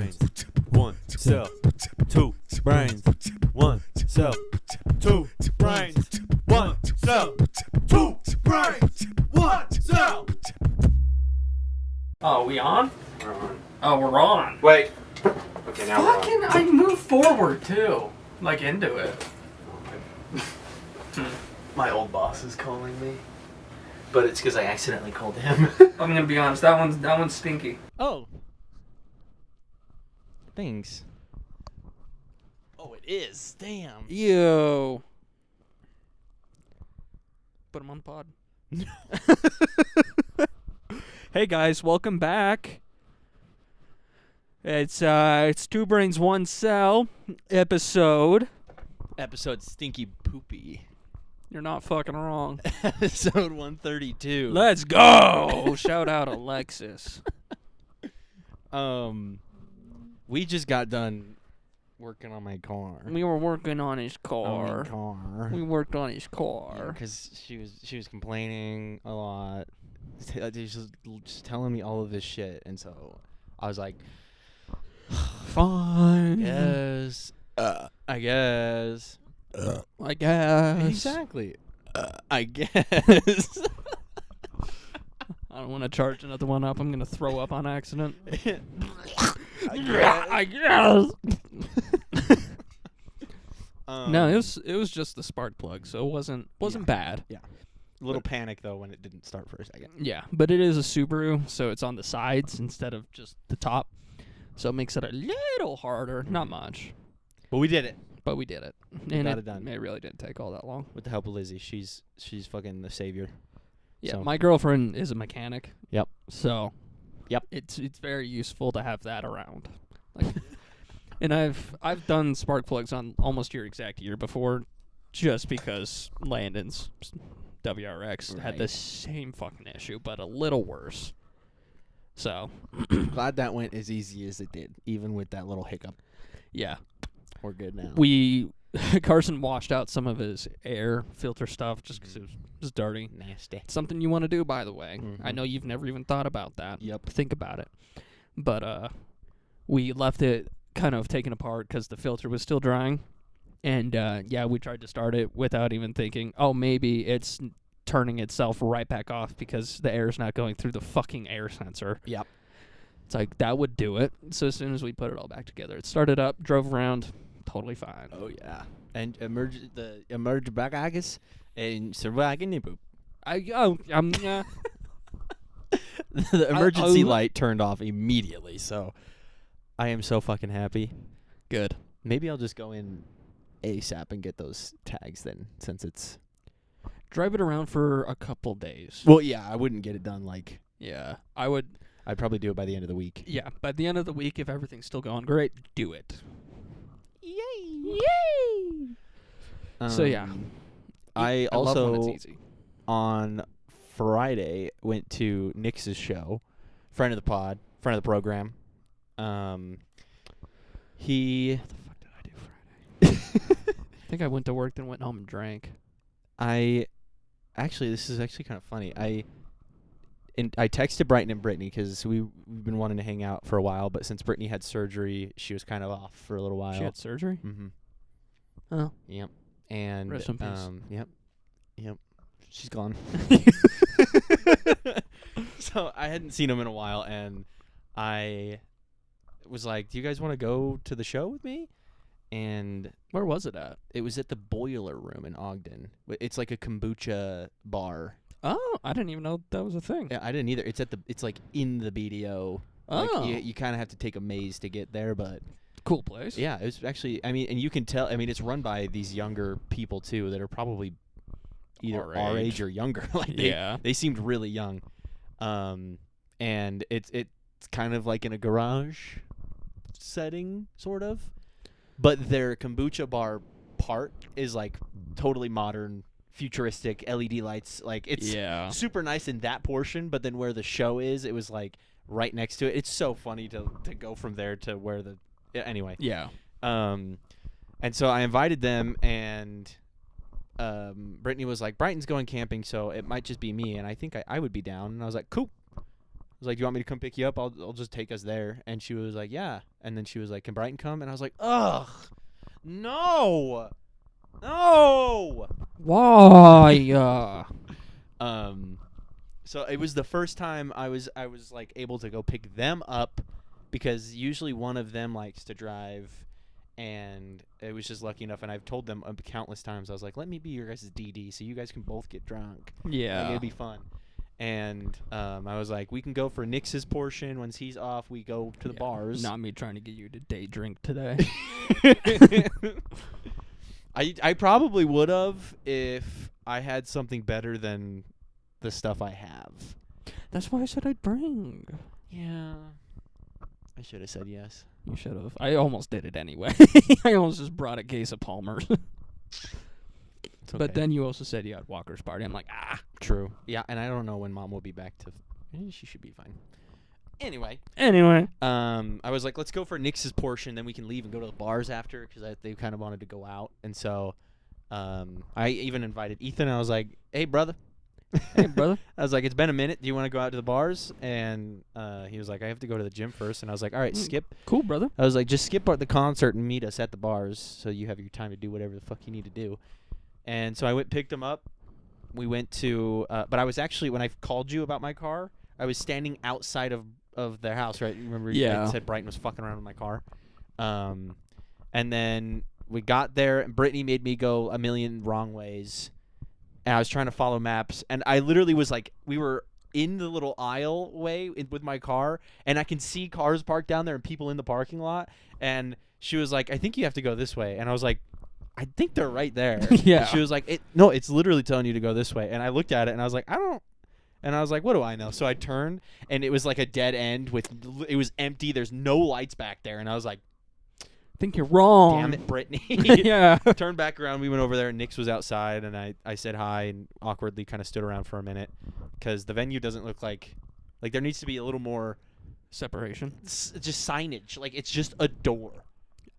brains, one cell, two brains, one cell, two brains, one cell, two brains, one cell. Oh, we on? We're on. Oh, we're on. Wait. Okay, now we're on. Fucking, I move forward too. Like into it. My old boss is calling me, but it's because I accidentally called him. I'm gonna be honest, that one's stinky. Oh. Thanks. Oh, it is. Damn. Yo. Put him on the pod. Hey guys, welcome back. It's Two Brains One Cell episode. Episode Stinky Poopy. You're not fucking wrong. Episode 132. Let's go. Shout out Alexis. We just got done working on my car. We were working on his car. On my car. We worked on his car. Because she was complaining a lot. Just telling me all of this shit, and so I was like, Fine. yes. I guess. I guess. Exactly. I guess. I don't want to charge another one up. I'm going to throw up on accident. I guess. Um, No, it was just the spark plug, so it wasn't bad. Yeah. A little panic though when it didn't start for a second. Yeah, but it is a Subaru, so it's on the sides instead of just the top. So it makes it a little harder. Not much. But we did it. But we did it. And Got it done. It really didn't take all that long. With the help of Lizzie. She's fucking the savior. Yeah, So. my girlfriend is a mechanic. Yep. So Yep. It's very useful to have that around. Like and I've done spark plugs on almost your exact year before just because Landon's WRX had the same fucking issue, but a little worse. So Glad that went as easy as it did, even with that little hiccup. yeah. We're good now. Carson washed out some of his air filter stuff just because it was dirty. Nasty. Something you want to do, by the way. Mm-hmm. I know you've never even thought about that. Yep. Think about it. But we left it kind of taken apart because the filter was still drying. And, we tried to start it without even thinking, oh, maybe it's turning itself right back off because the air is not going through the fucking air sensor. Yep. It's like, that would do it. So as soon as we put it all back together, it started up, drove around, totally fine. Oh, yeah. And emerge back, I guess, and survive in the poop. The The emergency light turned off immediately, so I am so fucking happy. Good. Maybe I'll just go in ASAP and get those tags then, since it's... Drive it around for a couple days. Well, yeah, I wouldn't get it done, like... Yeah, I would... I'd probably do it by the end of the week. Yeah, by the end of the week, if everything's still going great, do it. Yay! Yay! So, yeah. I love when also, it's easy. on Friday, went to Nix's show. Friend of the pod. Friend of the program. He... What the fuck did I do Friday? I think I went to work, then went home and drank. Actually, this is actually kind of funny. I texted Brighton and Brittany because we've been wanting to hang out for a while, but since Brittany had surgery, she was kind of off for a little while. She had surgery? Mm-hmm. Oh. Yep. And Rest in peace. Yep. She's gone. So I hadn't seen him in a while, and I was like, "Do you guys want to go to the show with me?" And Where was it at? it was at the Boiler Room in Ogden. It's like a kombucha bar. Oh, I didn't even know that was a thing. Yeah, I didn't either. It's like in the BDO. Oh. Like you kind of have to take a maze to get there, but Cool place. yeah, it was actually. I mean, and you can tell. I mean, it's run by these younger people too that are probably either our age or younger. Like they seemed really young. And it's kind of like in a garage setting, sort of. But their kombucha bar part is like totally modern, futuristic LED lights. Like it's super nice in that portion, but then where the show is, it was like right next to it. It's so funny to go from there to where the anyway. Yeah. And so I invited them, and Brittany was like, Brighton's going camping, so it might just be me, and I think I would be down. And I was like, cool. was like, "Do you want me to come pick you up? I'll just take us there." And she was like, "Yeah." And then she was like, "Can Brighton come?" And I was like, "Ugh, no, no." Why? So it was the first time I was like able to go pick them up, because usually one of them likes to drive, and it was just lucky enough. And I've told them countless times, I was like, "Let me be your guys' DD, so you guys can both get drunk. Yeah. Like, it'd be fun." And I was like, "We can go for Nix's portion. Once he's off, we go to the bars." Not me trying to get you to day drink today. I probably would have if I had something better than the stuff I have. That's why I said I'd bring. Yeah. I should have said yes. You should have. I almost did it anyway. I almost just brought a case of Palmer's. It's okay. But then you also said you had Walker's party. I'm like, True. Yeah, and I don't know when Mom will be back to... She should be fine. Anyway. I was like, let's go for Nix's portion, then we can leave and go to the bars after, because they kind of wanted to go out. And so I even invited Ethan. I was like, "Hey, brother." Hey, brother. I was like, "It's been a minute. Do you want to go out to the bars?" And he was like, "I have to go to the gym first." And I was like, "All right, skip." Cool, brother. I was like, "Just skip the concert and meet us at the bars, so you have your time to do whatever the fuck you need to do." And so I went, picked him up. We went to, but I was actually, when I called you about my car, I was standing outside of their house, right? You remember? Yeah. I said Brighton was fucking around with my car. And then we got there, and Brittany made me go a million wrong ways. And I was trying to follow maps, and I literally was like, we were in the little aisle way with my car, and I can see cars parked down there and people in the parking lot. And she was like, "I think you have to go this way." And I was like, "I think they're right there." Yeah. And she was like, "No, it's literally telling you to go this way." And I looked at it, and I was like, "I don't." And I was like, "What do I know?" So I turned, and it was like a dead end it was empty. There's no lights back there. And I was like, I think you're wrong. "Damn it, Brittany." Yeah. Turned back around. We went over there, and Nix was outside, and I said hi and awkwardly kind of stood around for a minute, because the venue doesn't look like there needs to be a little more Separation. just signage. Like, it's just a door.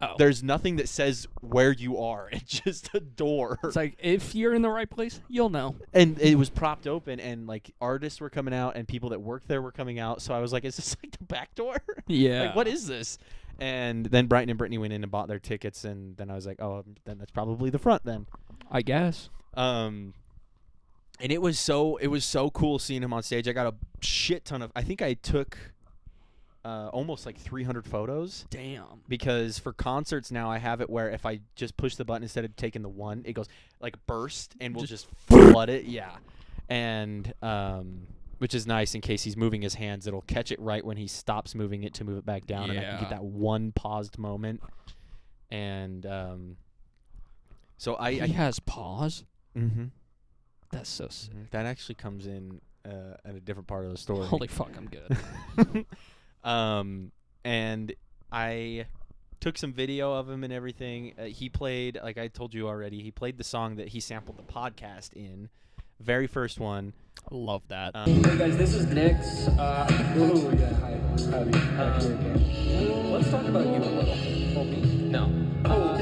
Oh. There's nothing that says where you are. It's just a door. It's like, if you're in the right place, you'll know. And it was propped open, and like artists were coming out, and people that worked there were coming out. So I was like, "Is this like the back door? Yeah. Like, what is this?" And then Brighton and Brittany went in and bought their tickets, and then I was like, "Oh, then that's probably the front then." I guess. And it was so cool seeing him on stage. I got a shit ton of. I think I took almost like 300 photos. Damn. Because for concerts now, I have it where if I just push the button instead of taking the one, it goes like burst and will just flood it. Yeah. And which is nice in case he's moving his hands. It'll catch it right when he stops moving it to move it back down. And I can get that one paused moment. And so He has pause? Mm-hmm. That's so sick. That actually comes in at a different part of the story. Holy fuck, I'm good. And I took some video of him and everything. He played, like I told you already, he played the song that he sampled the podcast in. Very first one. Love that. Hey guys, this is Nix. Hi. Let's talk about you a little. Oh, me? No. Oh.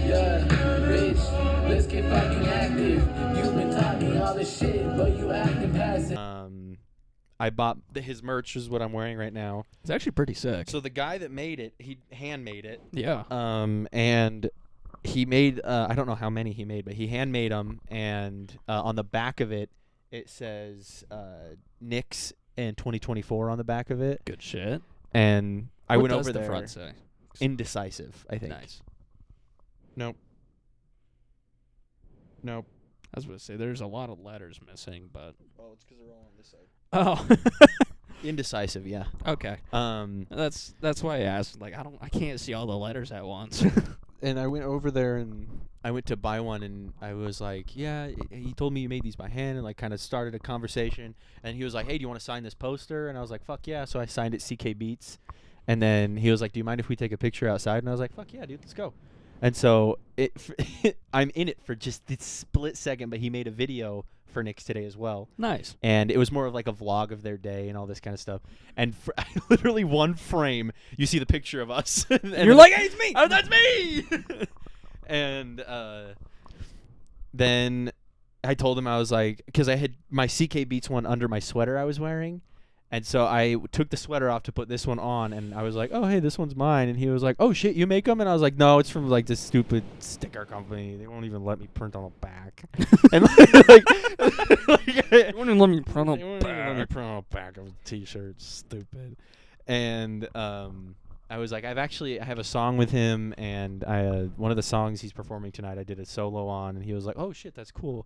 Yeah, bitch. Let's get fucking active. You've been talking all this shit, but you acting passive. I bought his merch, is what I'm wearing right now. It's actually pretty sick. So the guy that made it, he handmade it. Yeah. And he made, I don't know how many he made, but he handmade them. And on the back of it, it says Nix in 2024 on the back of it. Good shit. And I What went does over the there. front say? Indecisive, I think. Nice. Nope. I was going to say, there's a lot of letters missing, but... Oh, it's because they're all on this side. Oh. Indecisive, yeah. Okay. That's why I asked. Like, I can't see all the letters at once. And I went over there and I went to buy one, and I was like, "Yeah." He told me you made these by hand, and like kind of started a conversation. And he was like, "Hey, do you want to sign this poster?" And I was like, "Fuck yeah!" So I signed it CK Beats. And then he was like, "Do you mind if we take a picture outside?" And I was like, "Fuck yeah, dude, let's go." And so I'm in it for just this split second, but he made a video for Nix today as well. Nice. And it was more of like a vlog of their day and all this kind of stuff. And for literally one frame, you see the picture of us. And you're like, "Hey, it's me!" Oh, that's me! And then I told him, I was like, because I had my CK Beats one under my sweater I was wearing. And so I took the sweater off to put this one on, and I was like, "Oh, hey, this one's mine." And he was like, "Oh shit, you make them?" And I was like, "No, it's from like this stupid sticker company. They won't even let me print on the back." And You wouldn't let me print they won't even let me print on the back of a T-shirt. Stupid. And I was like, I have a song with him, and one of the songs he's performing tonight, I did a solo on, and he was like, "Oh shit, that's cool."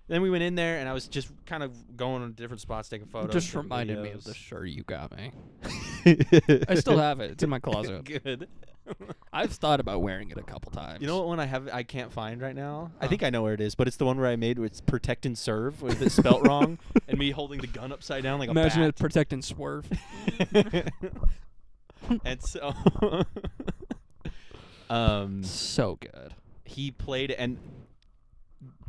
Then we went in there, and I was just kind of going on different spots, taking photos. Just taking reminded me videos. of the shirt you got me. I still have it. It's in my closet. Good. I've thought about wearing it a couple times. You know what one I can't find right now? I think I know where it is, but it's the one where I made where it's protect and serve with it spelt wrong, and me holding the gun upside down like Imagine a it protect and swerve. And so, So good. he played, and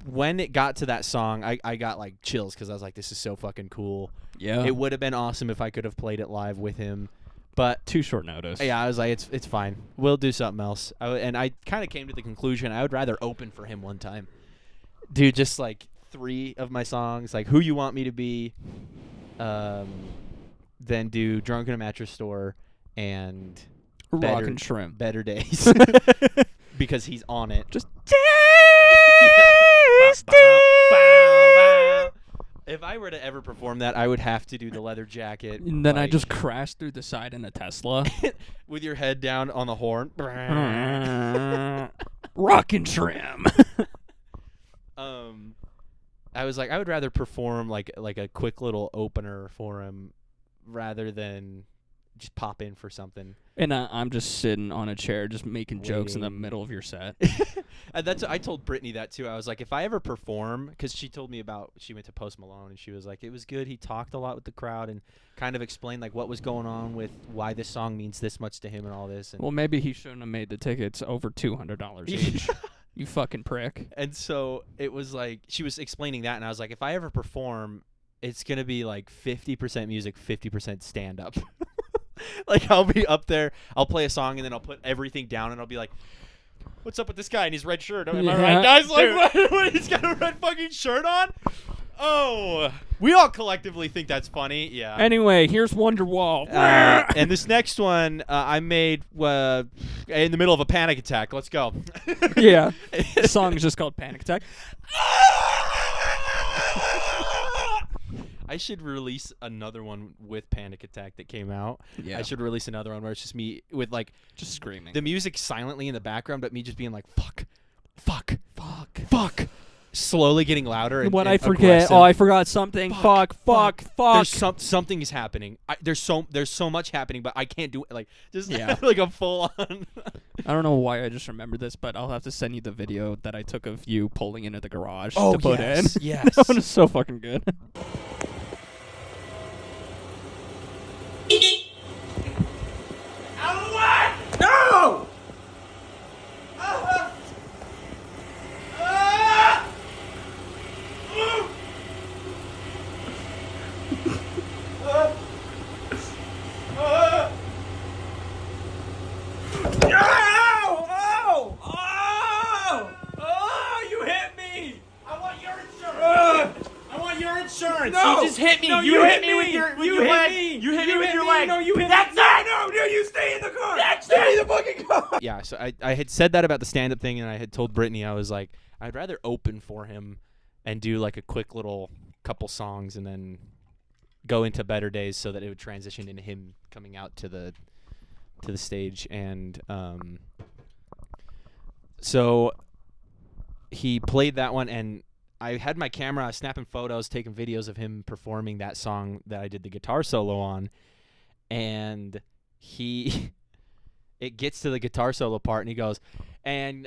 when it got to that song, I got like chills because I was like, this is so fucking cool. Yeah. It would have been awesome if I could have played it live with him, but Too short notice. yeah, I was like, it's fine. We'll do something else. And I kind of came to the conclusion I would rather open for him one time. Do just like 3 of my songs, like Who You Want Me to Be, then do Drunk in a Mattress Store and Rock and Shrimp. Better Days. Because he's on it. Just If I were to ever perform that, I would have to do the leather jacket. And then I like, just crashed through the side in a Tesla. with your head down on the horn. Rock and Trim. I was like, I would rather perform like a quick little opener for him rather than just pop in for something. And I'm just sitting on a chair just making jokes in the Waiting. middle of your set. And I told Brittany that too. I was like, if I ever perform, because she told me she went to Post Malone, and she was like, it was good. He talked a lot with the crowd and kind of explained like what was going on with why this song means this much to him and all this. And Well, maybe he shouldn't have made the tickets over $200 each. You fucking prick. And so it was like she was explaining that, and I was like, if I ever perform, it's gonna be like 50% music, 50% stand up. Like I'll be up there, I'll play a song, and then I'll put everything down, and I'll be like, "What's up with this guy in his red shirt? Am I Yeah, right, guys? dude. Like, what, he's got a red fucking shirt on? Oh, we all collectively think that's funny, yeah." Anyway, here's Wonderwall. And this next one I made in the middle of a panic attack. Let's go. Yeah. The song is just called Panic Attack. I should release another one with Panic Attack that came out. Yeah. I should release another one where it's just me with like Just screaming. the music silently in the background, but me just being like, fuck, fuck, fuck, fuck. Slowly getting louder. And, What and I forget. aggressive. Oh, I forgot something. Fuck. There's something is happening. There's so much happening, but I can't do it. Like just Yeah. like a full on. I don't know why I just remembered this, but I'll have to send you the video that I took of you pulling into the garage Oh, to put yes, in. yes. That one is so fucking good. No! You hit me! I want your insurance! I want your insurance! No! You just hit me! No, you hit me with your leg! You hit me with your leg! No, you hit That's me! it! No, you stay in the car! That's stay it! in the fucking car! Yeah, so I had said that about the stand-up thing, and I had told Brittany, I was like, I'd rather open for him and do like a quick little couple songs and then go into Better Days so that it would transition into him coming out to the stage. And so he played that one, and I had my camera, I was snapping photos, taking videos of him performing that song that I did the guitar solo on, and it gets to the guitar solo part, and he goes, and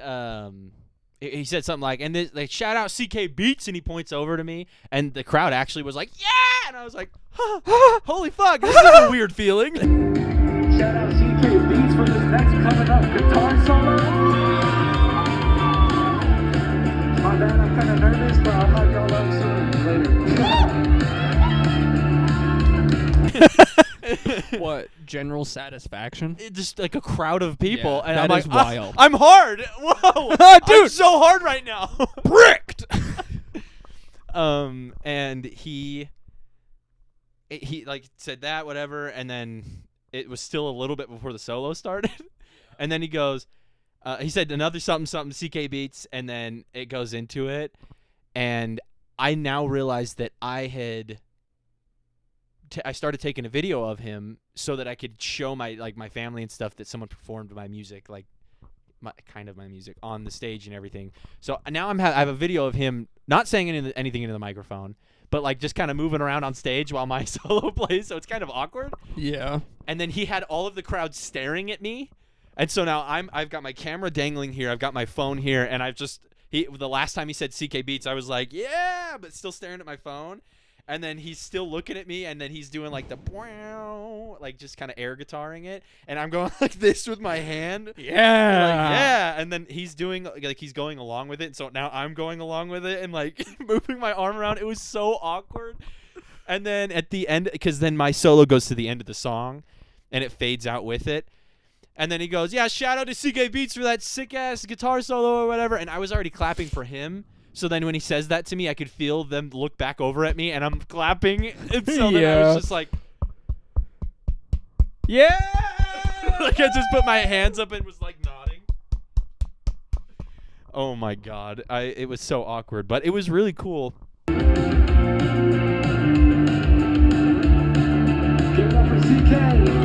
he said something like, and this, like, shout out CK Beats, and he points over to me, and the crowd actually was like, yeah, and I was like, holy fuck, this is a weird feeling. Shout out CK Beats for this next coming up guitar solo. My bad, I'm kind of nervous, but I'll knock y'all out soon later. What? General satisfaction? It just like a crowd of people, Yeah, and that I'm is like, wild. I'm hard. Whoa, Dude. I'm so hard right now. Bricked. And he he like said that whatever, and then it was still a little bit before the solo started, and then he goes, he said another something CK Beats, and then it goes into it, and I now realize that I had. I started taking a video of him so that I could show my family and stuff that someone performed my music, like my music on the stage and everything. So now I have a video of him not saying anything into the microphone, but like just kind of moving around on stage while my solo plays. So it's kind of awkward. Yeah. And then he had all of the crowd staring at me, and so now I've got my camera dangling here, I've got my phone here, and the last time he said CK Beats, I was like, yeah, but still staring at my phone. And then he's still looking at me, and then he's doing like the like just kind of air guitaring it, and I'm going like this with my hand. Yeah. And then he's doing like he's going along with it, and so now I'm going along with it and like moving my arm around. It was so awkward. And then at the end, because then my solo goes to the end of the song, and it fades out with it. And then he goes, yeah, shout out to CK Beats for that sick ass guitar solo or whatever. And I was already clapping for him. So then when he says that to me, I could feel them look back over at me, and I'm clapping. And so then I was just like, yeah! Like I just put my hands up and was like nodding. Oh my God. It was so awkward, but it was really cool. Give it up for CK.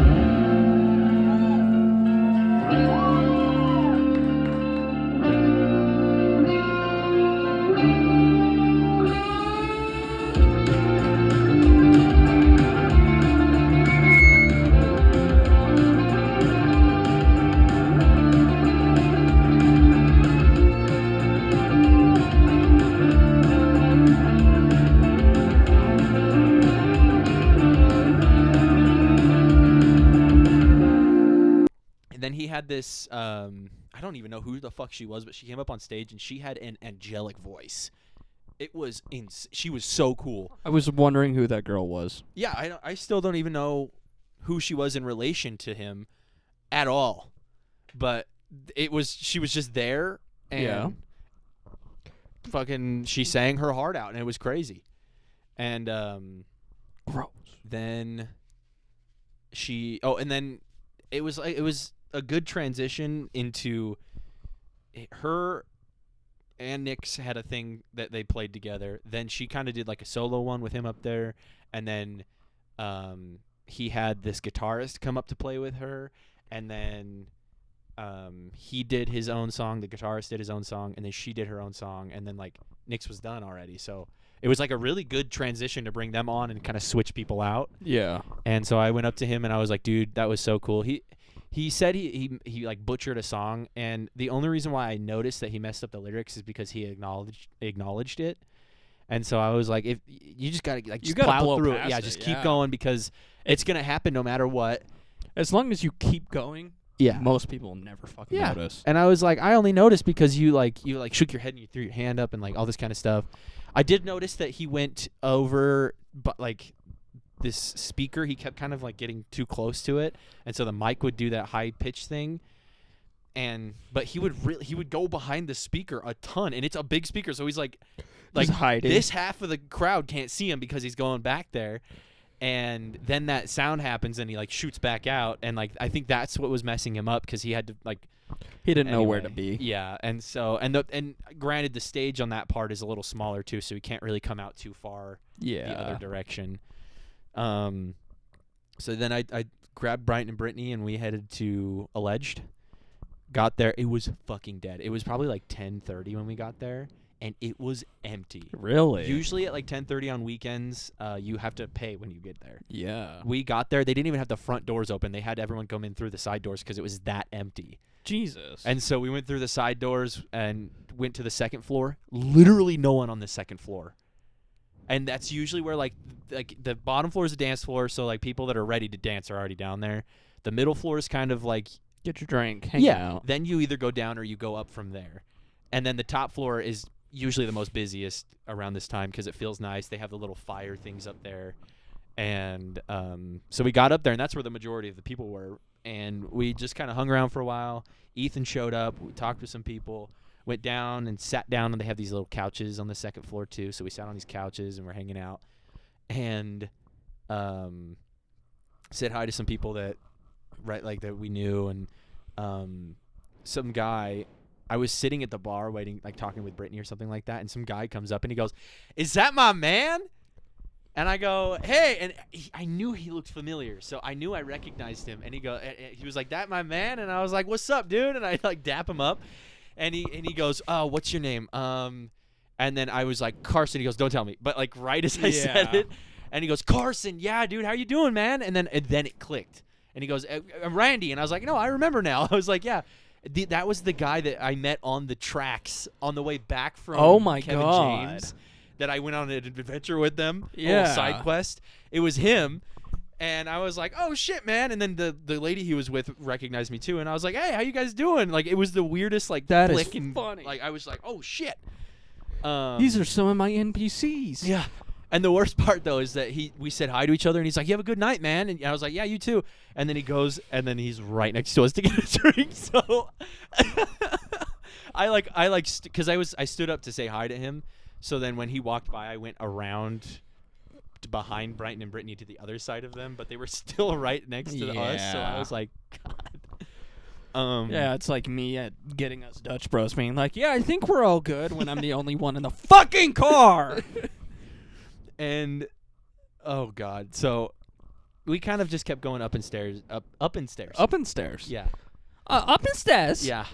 And then he had this, I don't even know who the fuck she was, but she came up on stage and she had an angelic voice. It was she was so cool. I was wondering who that girl was. Yeah, I still don't even know who she was in relation to him at all. But she was just there, and fucking she sang her heart out, and it was crazy. And Gross. then and then it was a good transition into her and Nick's had a thing that they played together. Then she kind of did like a solo one with him up there, and then he had this guitarist come up to play with her, and then he did his own song, the guitarist did his own song, and then she did her own song, and then like Nick's was done already. So it was like a really good transition to bring them on and kind of switch people out. Yeah. And so I went up to him and I was like, dude, that was so cool. He said he like butchered a song, and the only reason why I noticed that he messed up the lyrics is because he acknowledged it. And so I was like, if you just gotta like just plow blow through it, past yeah, just keep going, because it's gonna happen no matter what. As long as you keep going, Yeah, most people will never fucking notice. And I was like, I only noticed because you shook your head and you threw your hand up and like all this kind of stuff. I did notice that he went over, but like this speaker, he kept kind of like getting too close to it, and so the mic would do that high pitch thing. But he would go behind the speaker a ton, and it's a big speaker, so he's like hiding. This half of the crowd can't see him because he's going back there. And then that sound happens, and he like shoots back out, and like I think that's what was messing him up, because he had to like he didn't know where to anyway. be. Yeah, and so and granted the stage on that part is a little smaller too, so he can't really come out too far the other direction. So then I grabbed Brighton and Brittany, and we headed to Alleged. Got there, it was fucking dead. It was probably like 10:30 when we got there, and it was empty. Really? Usually at like 10:30 on weekends, you have to pay when you get there. Yeah. We got there, they didn't even have the front doors open. They had everyone come in through the side doors because it was that empty. Jesus. And so we went through the side doors and went to the second floor. Literally no one on the second floor. And that's usually where like the bottom floor is a dance floor, so like people that are ready to dance are already down there. The middle floor is kind of like get your drink, hang out. Then you either go down or you go up from there. And then the top floor is usually the most busiest around this time because it feels nice. They have the little fire things up there. And so we got up there, and that's where the majority of the people were. And we just kind of hung around for a while. Ethan showed up. We talked with some people. Went down and sat down, and they have these little couches on the second floor too. So we sat on these couches and we're hanging out. And said hi to some people that that we knew, and some guy. I was sitting at the bar waiting, like talking with Brittany or something like that, and some guy comes up and he goes, "Is that my man?" And I go, "Hey," and I knew he looked familiar, so I knew I recognized him. And he was like, "That my man?" And I was like, "What's up, dude?" And I like dap him up, and he goes, "Oh, what's your name?" And then I was like, "Carson." He goes, "Don't tell me," but like right as I said it, and he goes, "Carson, yeah, dude, how you doing, man?" And then it clicked, and he goes, "I'm Randy," and I was like, "No, I remember now." I was like, "Yeah." That was the guy that I met on the tracks on the way back from Kevin God. James. That I went on an adventure with them, a Yeah. little side quest. It was him, and I was like, "Oh shit, man!" And then the lady he was with recognized me too, and I was like, "Hey, how you guys doing?" Like it was the weirdest like That is flick and funny. like I was like, "Oh shit." These are some of my NPCs. Yeah. And the worst part though is that we said hi to each other, and he's like, "You have a good night, man." And I was like, "Yeah, you too." And then he goes, and then he's right next to us to get a drink. So because I stood up to say hi to him. So then when he walked by, I went around behind Brighton and Brittany to the other side of them, but they were still right next to us. So I Yeah. was like, God. Yeah, it's like me at getting us Dutch Bros being like, "Yeah, I think we're all good," when I'm the only one in the fucking car. And oh God, so we kind of just kept going up and stairs. Up and stairs. Yeah. Up and stairs. Yeah.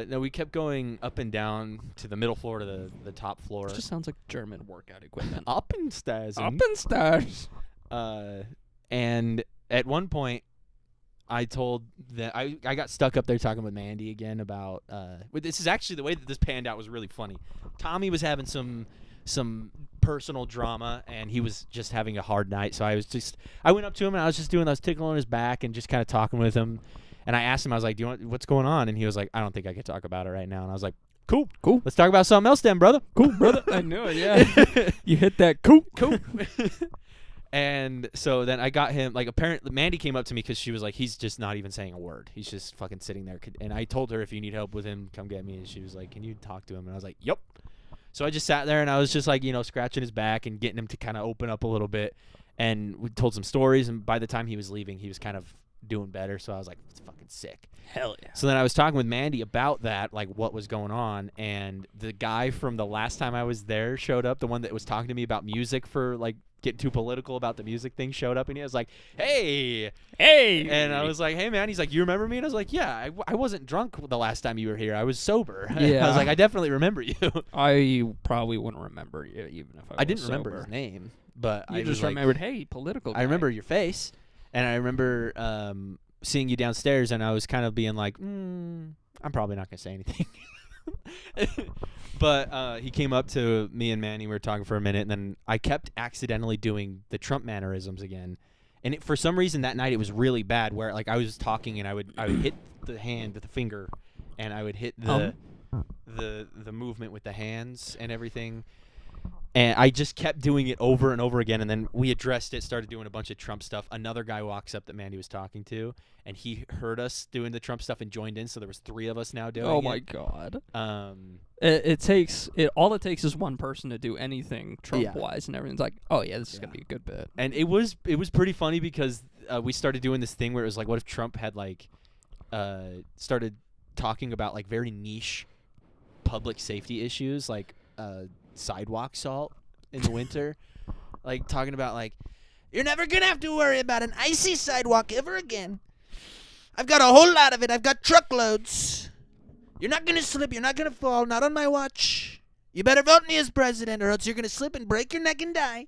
No, we kept going up and down to the middle floor to the top floor. It just sounds like German workout equipment. Up and stairs. Up and stairs. And at one point, I told that I got stuck up there talking with Mandy again about. This is actually the way that this panned out was really funny. Tommy was having some personal drama, and he was just having a hard night. So I went up to him, and I was tickling his back and just kind of talking with him. And I asked him, I was like, what's going on? And he was like, "I don't think I can talk about it right now." And I was like, Cool. Let's talk about something else then, brother. Cool, brother. I knew it, yeah. You hit that cool. And so then I got him, like, apparently Mandy came up to me because she was like, he's just not even saying a word. He's just fucking sitting there. And I told her, if you need help with him, come get me. And she was like, "Can you talk to him?" And I was like, "Yep." So I just sat there and I was just like, scratching his back and getting him to kind of open up a little bit. And we told some stories. And by the time he was leaving, he was kind of doing better. So I was like, it's fucking sick. Hell yeah. So then I was talking with Mandy about that, like what was going on. And the guy from the last time I was there showed up, the one that was talking to me about music for like getting too political about the music thing showed up. And he was like, "Hey." And I was like, "Hey, man." He's like, "You remember me?" And I was like, "Yeah, I wasn't drunk the last time you were here. I was sober." Yeah. I was like, "I definitely remember you." I probably wouldn't remember you even if I didn't was remember sober. his name, but You I just was like, remembered, hey, political guy. I remember your face, and I remember seeing you downstairs, and I was kind of being like, I'm probably not gonna say anything. But he came up to me and Manny. We were talking for a minute, and then I kept accidentally doing the Trump mannerisms again. And for some reason that night it was really bad. Where like I was talking and I would hit the hand with the finger, and I would hit the movement with the hands and everything. And I just kept doing it over and over again. And then we addressed it, started doing a bunch of Trump stuff. Another guy walks up that Mandy was talking to, and he heard us doing the Trump stuff and joined in. So there was 3 of us now doing it. Oh my god. Um, All it takes is one person to do anything Trump wise, and everyone's like, "Oh yeah, this is gonna be a good bit." And it was pretty funny because we started doing this thing where it was like, what if Trump had like started talking about like very niche public safety issues, like sidewalk salt in the winter, like talking about like, "You're never gonna have to worry about an icy sidewalk ever again. I've got a whole lot of it. I've got truckloads. You're not gonna slip. You're not gonna fall. Not on my watch. You better vote me as president, or else you're gonna slip and break your neck and die."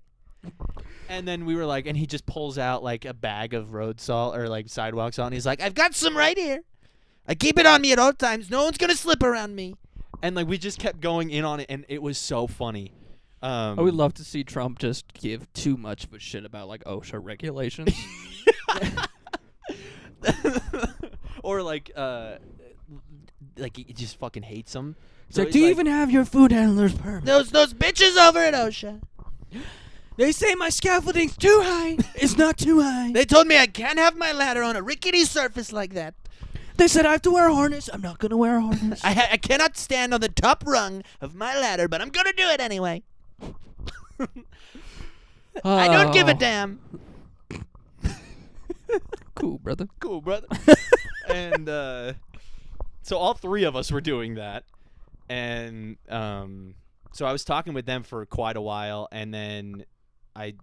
And then we were like, and he just pulls out like a bag of road salt or like sidewalk salt, and he's like, "I've got some right here. I keep it on me at all times. No one's gonna slip around me." And like we just kept going in on it, and it was so funny. I would love to see Trump just give too much of a shit about like OSHA regulations. Or like he just fucking hates them. It's like, do you even have your food handler's permit? Those bitches over at OSHA. They say my scaffolding's too high. It's not too high. They told me I can't have my ladder on a rickety surface like that. They said I have to wear a harness. I'm not gonna wear a harness. I cannot stand on the top rung of my ladder, but I'm gonna do it anyway. I don't give a damn. Cool, brother. Cool, brother. And so all three of us were doing that. And so I was talking with them for quite a while, and then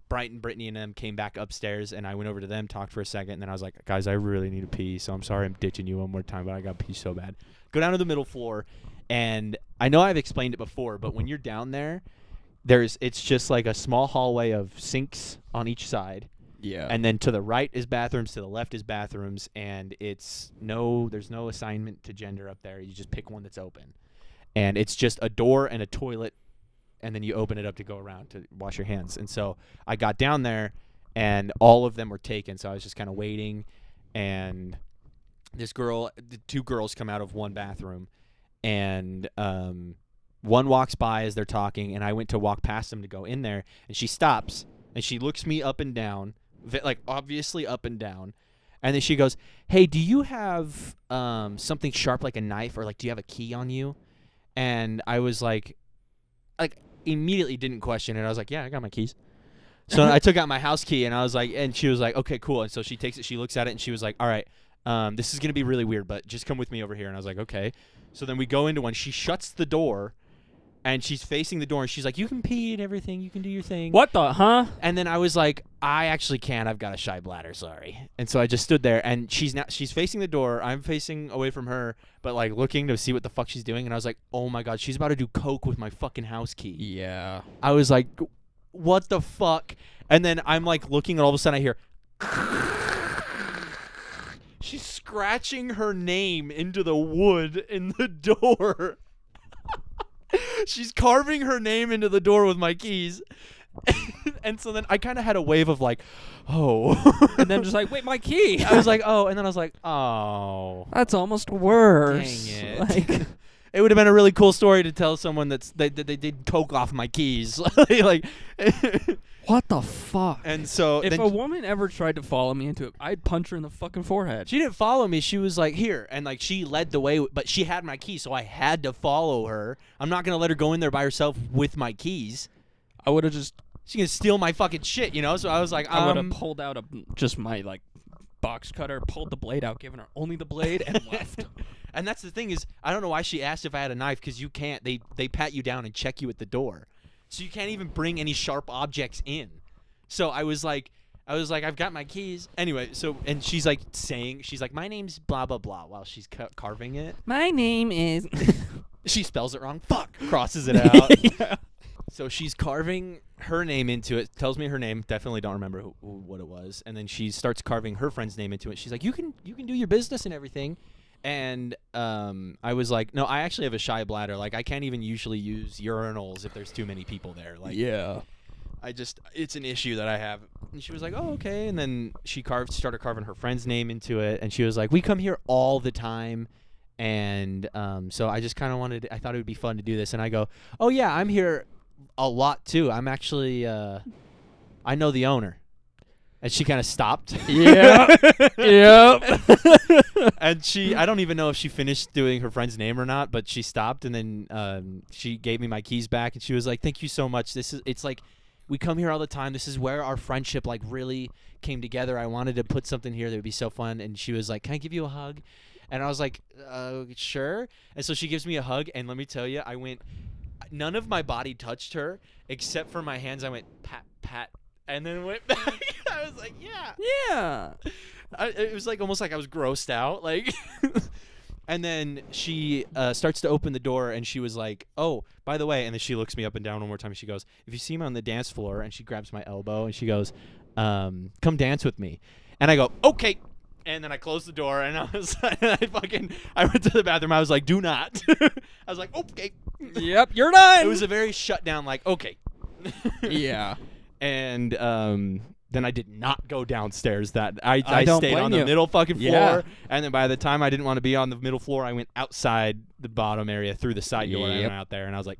Brighton, Brittany, and them came back upstairs, and I went over to them, talked for a second, and then I was like, guys, I really need to pee, so I'm sorry I'm ditching you one more time, but I got to pee so bad. Go down to the middle floor, and I know I've explained it before, but when you're down there, it's just like a small hallway of sinks on each side. Yeah. And then to the right is bathrooms, to the left is bathrooms, and there's no assignment to gender up there. You just pick one that's open. And it's just a door and a toilet, and then you open it up to go around to wash your hands. And so I got down there, and all of them were taken, so I was just kind of waiting. And the two girls come out of one bathroom, and one walks by as they're talking, and I went to walk past them to go in there, and she stops, and she looks me up and down, like obviously up and down. And then she goes, hey, do you have something sharp like a knife, or like do you have a key on you? And I was like immediately didn't question it. I was like, yeah, I got my keys. So I took out my house key, and I was like, and she was like, okay, cool. And so she takes it, she looks at it, and she was like, all right, this is going to be really weird, but just come with me over here. And I was like, okay. So then we go into one. She shuts the door, and she's facing the door, and she's like, you can pee and everything. You can do your thing. What the, huh? And then I was like, I actually can't. I've got a shy bladder, sorry. And so I just stood there, and she's facing the door. I'm facing away from her, but like looking to see what the fuck she's doing. And I was like, oh my God, she's about to do coke with my fucking house key. Yeah. I was like, what the fuck? And then I'm like looking, and all of a sudden I hear, she's scratching her name into the wood in the door. She's carving her name into the door with my keys. And so then I kind of had a wave of like, oh. And then just like, wait, my key. I was like, oh. And then I was like, oh. That's almost worse. Dang it. Like, it would have been a really cool story to tell someone that they did coke off my keys. Like, what the fuck? and so if then a woman ever tried to follow me into it, I'd punch her in the fucking forehead. she didn't follow me. She was like, here. And like, she led the way, but she had my keys, so I had to follow her. I'm not going to let her go in there by herself with my keys. I would have just... She's going to steal my fucking shit, you know? So I was like, I would have pulled out just my, like, box cutter, pulled the blade out, given her only the blade, and left. And that's the thing is, I don't know why she asked if I had a knife, because you can't. They pat you down and check you at the door. So you can't even bring any sharp objects in. So I was like, I've got my keys. Anyway, so, and she's like, my name's blah, blah, blah, while she's carving it. My name is... She spells it wrong. Fuck. Crosses it out. Yeah. So she's carving her name into it, tells me her name, definitely don't remember what it was, and then she starts carving her friend's name into it. She's like, you can do your business and everything. And I was like, no, I actually have a shy bladder. Like, I can't even usually use urinals if there's too many people there. Like, yeah. It's an issue that I have. And she was like, oh, okay. And then she started carving her friend's name into it, and she was like, we come here all the time. And so I just kind of I thought it would be fun to do this. And I go, oh, yeah, I'm here a lot too. I'm actually I know the owner. And she kind of stopped. Yeah. Yep. And I don't even know if she finished doing her friend's name or not, but she stopped, and then she gave me my keys back, and she was like, thank you so much. It's like, we come here all the time. This is where our friendship like really came together. I wanted to put something here that would be so fun. And she was like, can I give you a hug? And I was like, sure. And so she gives me a hug, and let me tell you, none of my body touched her except for my hands. I went pat, pat, and then went back. I was like, yeah. Yeah. It was like almost like I was grossed out. Like, and then she starts to open the door, and she was like, oh, by the way, and then she looks me up and down one more time, and she goes, if you see me on the dance floor, and she grabs my elbow, and she goes, come dance with me. And I go, okay. And then I closed the door, and I went to the bathroom. I was like, do not. I was like, okay. Yep, you're done. It was a very shut down, like, okay. Yeah. And then I did not go downstairs. I don't stayed blame on you. the middle fucking floor. Yeah. And then by the time I didn't want to be on the middle floor, I went outside the bottom area through the side door. And I Yep. went out there, and I was like,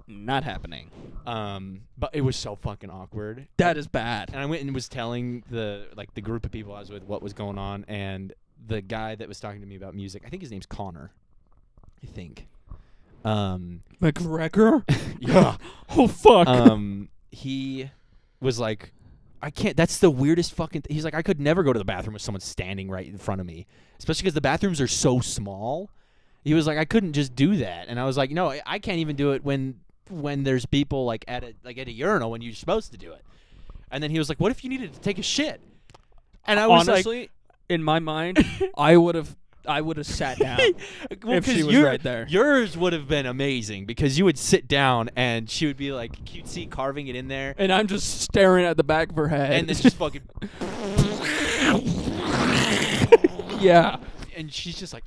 Not happening. But it was so fucking awkward. That is bad. And I went and was telling the group of people I was with what was going on, and the guy that was talking to me about music, I think his name's Connor. I think. McGregor? Yeah. Oh, fuck. He was like, I can't. That's the weirdest fucking. He's like, I could never go to the bathroom with someone standing right in front of me, especially because the bathrooms are so small. He was like, I couldn't just do that, and I was like, no, I can't even do it when there's people like at a urinal when you're supposed to do it. And then he was like, what if you needed to take a shit? And I was honestly, like, in my mind, I would have sat down well, if she 'cause was right there. Yours would have been amazing because you would sit down and she would be like cutesy carving it in there, And I'm just staring at the back of her head. and then just fucking, yeah. and she's just like,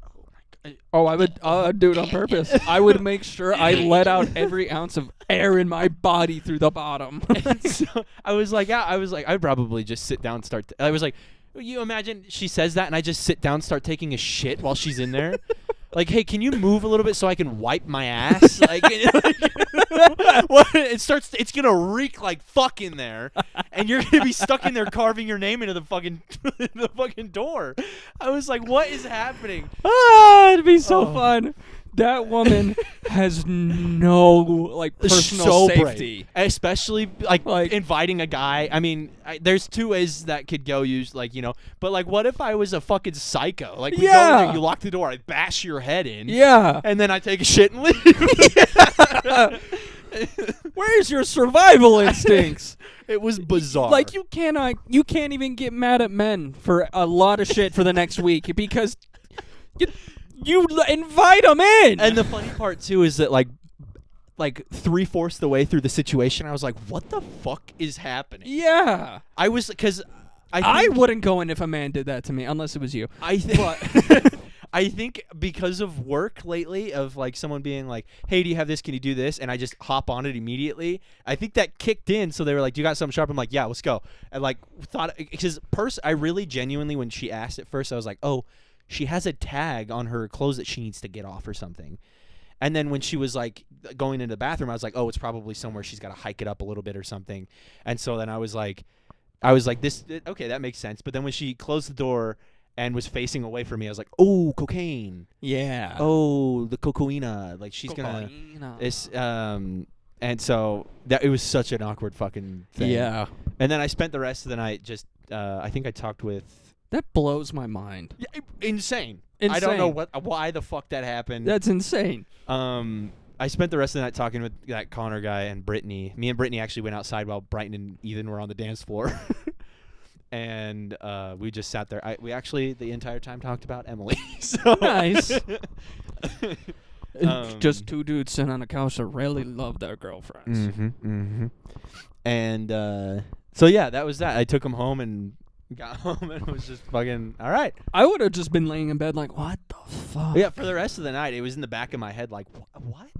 Oh, I would do it on purpose. I would make sure I let out every ounce of air in my body through the bottom. And so I was like, I'd probably just sit down and start. I was like, you imagine she says that and I just sit down and start taking a shit while she's in there. Like, hey, can you move a little bit so I can wipe my ass? Like, it's gonna reek like fuck in there, and you're gonna be stuck in there carving your name into the fucking door. I was like, what is happening? It'd be so fun. That woman has no like personal so safety. brave. Especially like inviting a guy. I mean, there's two ways that could go. But like, what if I was a fucking psycho? Like, we go in there, you lock the door, I bash your head in, and then I take a shit and leave. Where's your survival instincts? It was bizarre. Like, you can't even get mad at men for a lot of shit for the next week because you invite them in. And the funny part too is that like 3/4 the way through the situation, I was like, what the fuck is happening? Yeah. I was, because I wouldn't go in if a man did that to me unless it was you. I think because of work lately, of like someone being like, hey, do you have this? Can you do this? And I just hop on it immediately. I think that kicked in. So they were like, do you got something sharp? I'm like, yeah, let's go. And like thought, because I really genuinely, when she asked at first, I was like, oh, she has a tag on her clothes that she needs to get off or something. And then when she was like going into the bathroom, I was like, oh, it's probably somewhere she's got to hike it up a little bit or something. And so then I was like, this, okay, that makes sense. But then when she closed the door and was facing away from me, I was like, oh, cocaine. Yeah. Oh, the cocaina. Like, she's gonna. And so it was such an awkward fucking thing. Yeah. And then I spent the rest of the night just. I think I talked with. That blows my mind. Yeah, insane. I don't know why the fuck that happened. That's insane. I spent the rest of the night talking with that Connor guy and Brittany. Me and Brittany actually went outside while Brighton and Ethan were on the dance floor. And we just sat there. We actually the entire time talked about Emily. So nice. Just two dudes sitting on a couch that really love their girlfriends. Mm-hmm, mm-hmm. And so yeah, that was that. I took them home and got home and it was just fucking all right. I would have just been laying in bed like, what the fuck? Yeah, for the rest of the night, it was in the back of my head like, what?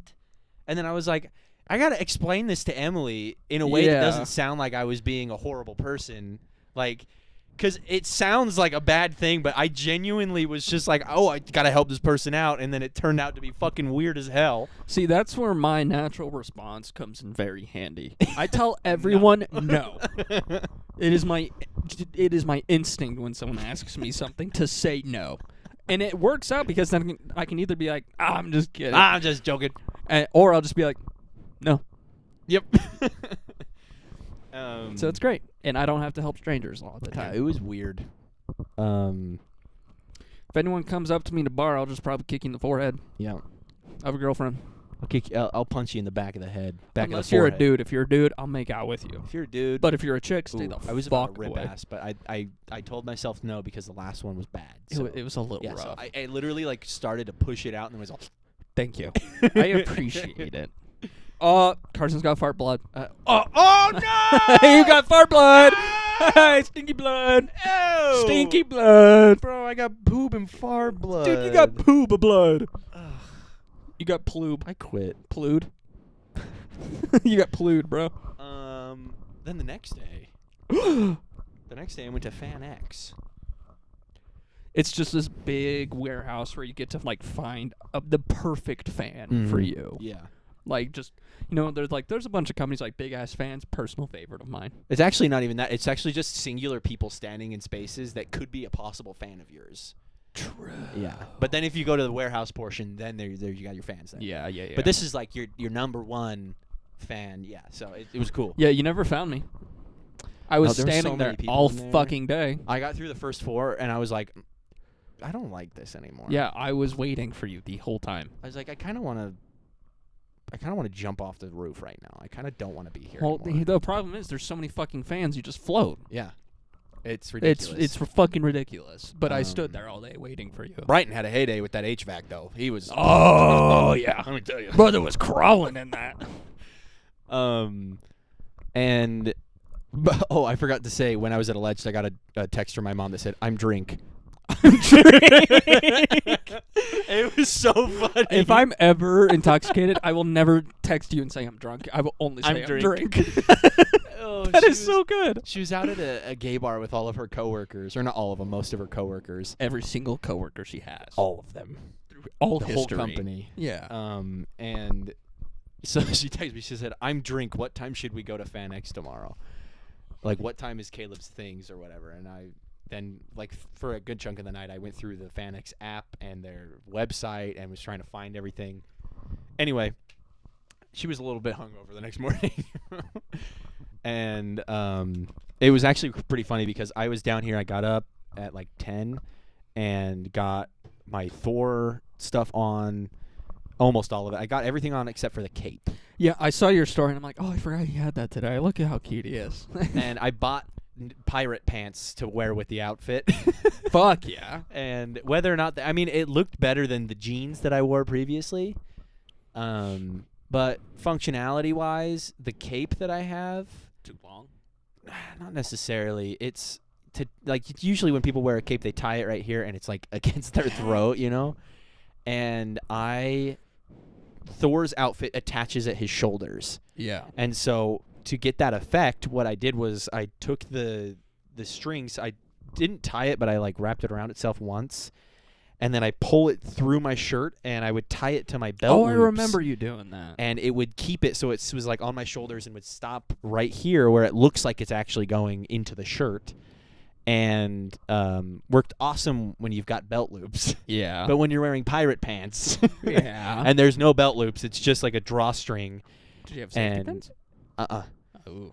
And then I was like, I gotta explain this to Emily in a way that doesn't sound like I was being a horrible person. Like, because it sounds like a bad thing, but I genuinely was just like, oh, I gotta help this person out, and then it turned out to be fucking weird as hell. See, that's where my natural response comes in very handy. I tell everyone no. It is my instinct when someone asks me something to say no. And it works out because then I can either be like, I'm just kidding. I'm just joking. Or I'll just be like, no. Yep. So it's great. And I don't have to help strangers all the time. It was weird. If anyone comes up to me in a bar, I'll just probably kick you in the forehead. Yeah. I have a girlfriend. I'll punch you in the back of the head. Unless you're a dude. If you're a dude, I'll make out with you. If you're a dude. But if you're a chick, stay the fuck away. I was about to rip ass, but I told myself no because the last one was bad. So. It was a little rough. So I literally like started to push it out and it was all. Thank you. I appreciate it. Carson's got fart blood. Oh no! You got fart blood! Stinky blood! Ew. Stinky blood! Bro, I got poop and fart blood. Dude, you got pooba blood. You got ploob. I quit. Plued. You got plued, bro. Then the next day. I went to Fan X. It's just this big warehouse where you get to like find the perfect fan for you. Yeah. Like just there's a bunch of companies like Big Ass Fans, personal favorite of mine. It's actually not even that. It's actually just singular people standing in spaces that could be a possible fan of yours. True. Yeah. But then if you go to the warehouse portion, then there you got your fans then. Yeah. But this is like your number one fan. Yeah. So it was cool. Yeah, you never found me. I was there were so standing many there people all in there. fucking day. I got through the first 4, and I was like, I don't like this anymore. Yeah, I was waiting for you the whole time. I was like, I kind of want to jump off the roof right now. I kind of don't want to be here Well, anymore. the problem is there's so many fucking fans. You just float. Yeah. It's ridiculous. It's fucking ridiculous. But I stood there all day waiting for you. Brighton had a heyday with that HVAC, though. He was... Oh yeah, Let me tell you. brother was crawling in that. And... Oh, I forgot to say, when I was at Alleged, I got a text from my mom that said, I'm drink. It was so funny. If I'm ever intoxicated, I will never text you and say I'm drunk. I will only say I'm drink. Oh, That is so good. She was out at a gay bar with all of her coworkers, or not all of them, most of her coworkers. Every single coworker she has. All of them. All The history. whole company. Yeah. And so she texted me. She said, I'm drink. What time should we go to Fan X tomorrow? Like, what time is Caleb's things or whatever? And I then, like, for a good chunk of the night, I went through the Fan X app and their website and was trying to find everything. Anyway, she was a little bit hungover the next morning. And it was actually pretty funny because I was down here. I got up at like 10 and got my Thor stuff on, almost all of it. I got everything on except for the cape. Yeah, I saw your story and I'm like, oh, I forgot he had that today. Look at how cute he is. And I bought pirate pants to wear with the outfit. Fuck yeah. And whether or not, I mean, it looked better than the jeans that I wore previously. But functionality-wise, the cape that I have, Too long. not necessarily. It's like usually when people wear a cape, they tie it right here, and it's like against their throat, you know. And Thor's outfit attaches at his shoulders, Yeah. and so to get that effect, what I did was I took the strings. I didn't tie it, but I like wrapped it around itself once, and then I pull it through my shirt, and I would tie it to my belt. Oh, I loops, remember you doing that. and it would keep it so it was like on my shoulders and would stop right here where it looks like it's actually going into the shirt, and worked awesome when you've got belt loops. Yeah. But when you're wearing pirate pants, Yeah. and there's no belt loops, it's just like a drawstring. Did you have safety and pins? Oof.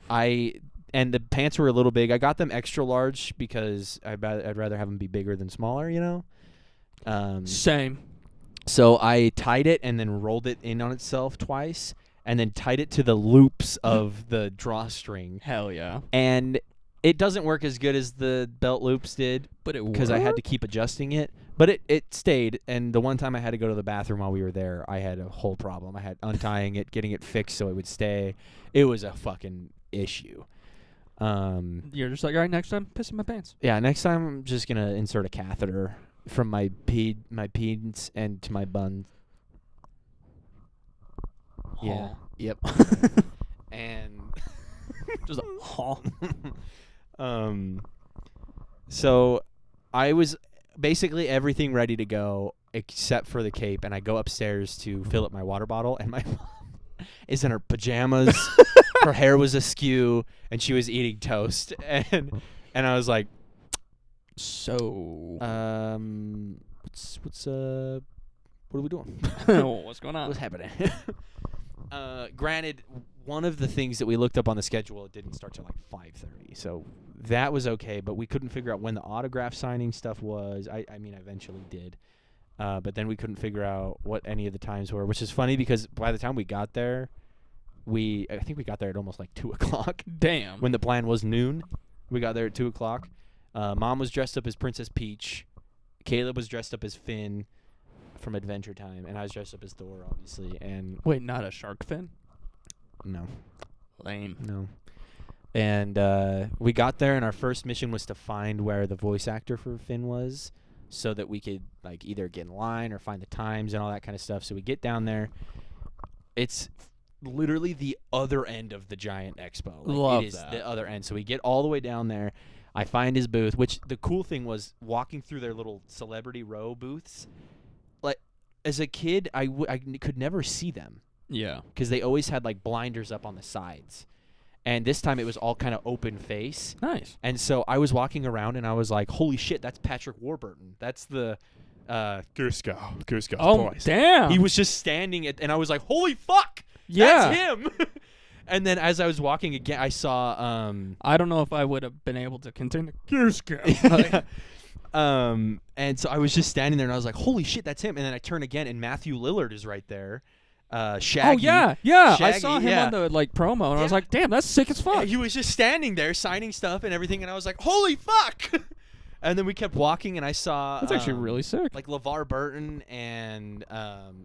And the pants were a little big. I got them extra large because I'd rather have them be bigger than smaller, you know. Same. So I tied it and then rolled it in on itself twice, and then tied it to the loops of the drawstring. Hell yeah. And it doesn't work as good as the belt loops did, But it because I had to keep adjusting it. But it stayed, and the one time I had to go to the bathroom while we were there, I had a whole problem. I had untying it, getting it fixed so it would stay. It was a fucking issue. You're just like, all right, next time, piss in my pants. Yeah, next time I'm just gonna insert a catheter from my peds and to my buns. Yeah. Yep. And Just a haul. So I was basically everything ready to go except for the cape, and I go upstairs to fill up my water bottle, and my mom is in her pajamas. Her hair was askew, and she was eating toast, and I was like, So. what are we doing? What's going on? What's happening? Granted, one of the things that we looked up on the schedule, it didn't start till like 5:30, so that was okay. But we couldn't figure out when the autograph signing stuff was. I mean, I eventually did, but then we couldn't figure out what any of the times were, which is funny because by the time we got there, I think we got there at almost like 2:00. Damn. When the plan was noon, we got there at 2:00. Mom was dressed up as Princess Peach. Caleb was dressed up as Finn from Adventure Time, and I was dressed up as Thor, obviously. And Wait, not a shark fin? no. Lame. No. And we got there, and our first mission was to find where the voice actor for Finn was, so that we could like either get in line or find the times and all that kind of stuff. So we get down there. It's literally the other end of the giant expo. Like, Love it is that. the other end. So we get all the way down there. I find his booth, which the cool thing was walking through their little celebrity row booths. Like as a kid, I could never see them, Yeah. because they always had like blinders up on the sides, and this time it was all kind of open face. Nice. And so I was walking around and I was like, holy shit, that's Patrick Warburton. That's the Cusco's Oh, voice. damn. He was just standing and I was like, holy fuck, Yeah. that's him. And then as I was walking again, I saw I don't know if I would have been able to contain the gear scout. and so I was just standing there and I was like, holy shit, that's him. And then I turn again and Matthew Lillard is right there. Shaggy. Oh yeah. I Shaggy, saw him yeah. on the promo, and I was Yeah. like, damn, that's sick as fuck. He was just standing there signing stuff and everything, and I was like, holy fuck. And then we kept walking, and I saw That's actually really sick. like LeVar Burton and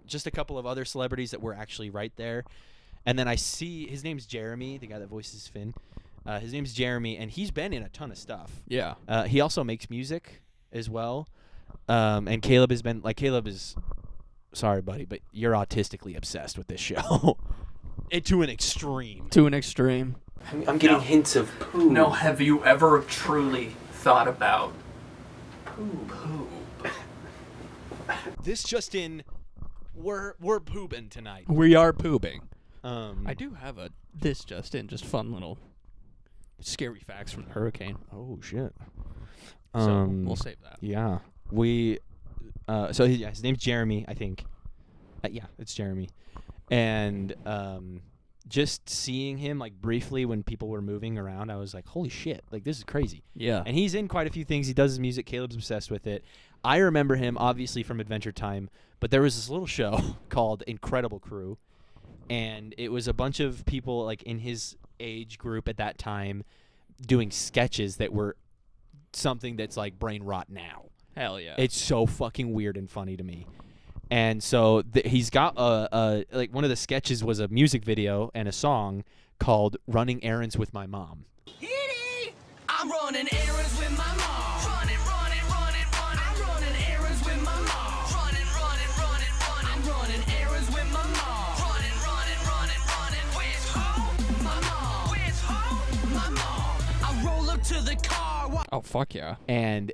just a couple of other celebrities that were actually right there. And then I see his name's Jeremy, the guy that voices Finn. His name's Jeremy, and he's been in a ton of stuff. Yeah. He also makes music as well. And Caleb has been Caleb is, sorry buddy, but you're autistically obsessed with this show. To an extreme. To an extreme. I'm getting hints of poo. No, have you ever truly thought about poop? This just in, we're pooping tonight. We are pooping. I I do have this just fun little scary facts from the hurricane. Oh shit. So we'll save that. Yeah. We. So his name's Jeremy, I think. Yeah, it's Jeremy. And just seeing him like briefly when people were moving around, I was like, holy shit, like this is crazy. Yeah. And he's in quite a few things. He does his music. Caleb's obsessed with it. I remember him obviously from Adventure Time, but there was this little show called Incredible Crew, and it was a bunch of people like in his age group at that time doing sketches that were something that's like brain rot now. Hell yeah. It's so fucking weird and funny to me. And so he's got like one of the sketches was a music video and a song called "Running Errands with My Mom." I'm running errands with my mom. Running. I'm running errands with my mom. Running. I'm running errands with my mom. Running. Where's home? My mom. Where's home? My mom. I roll up to the car. Oh fuck yeah. And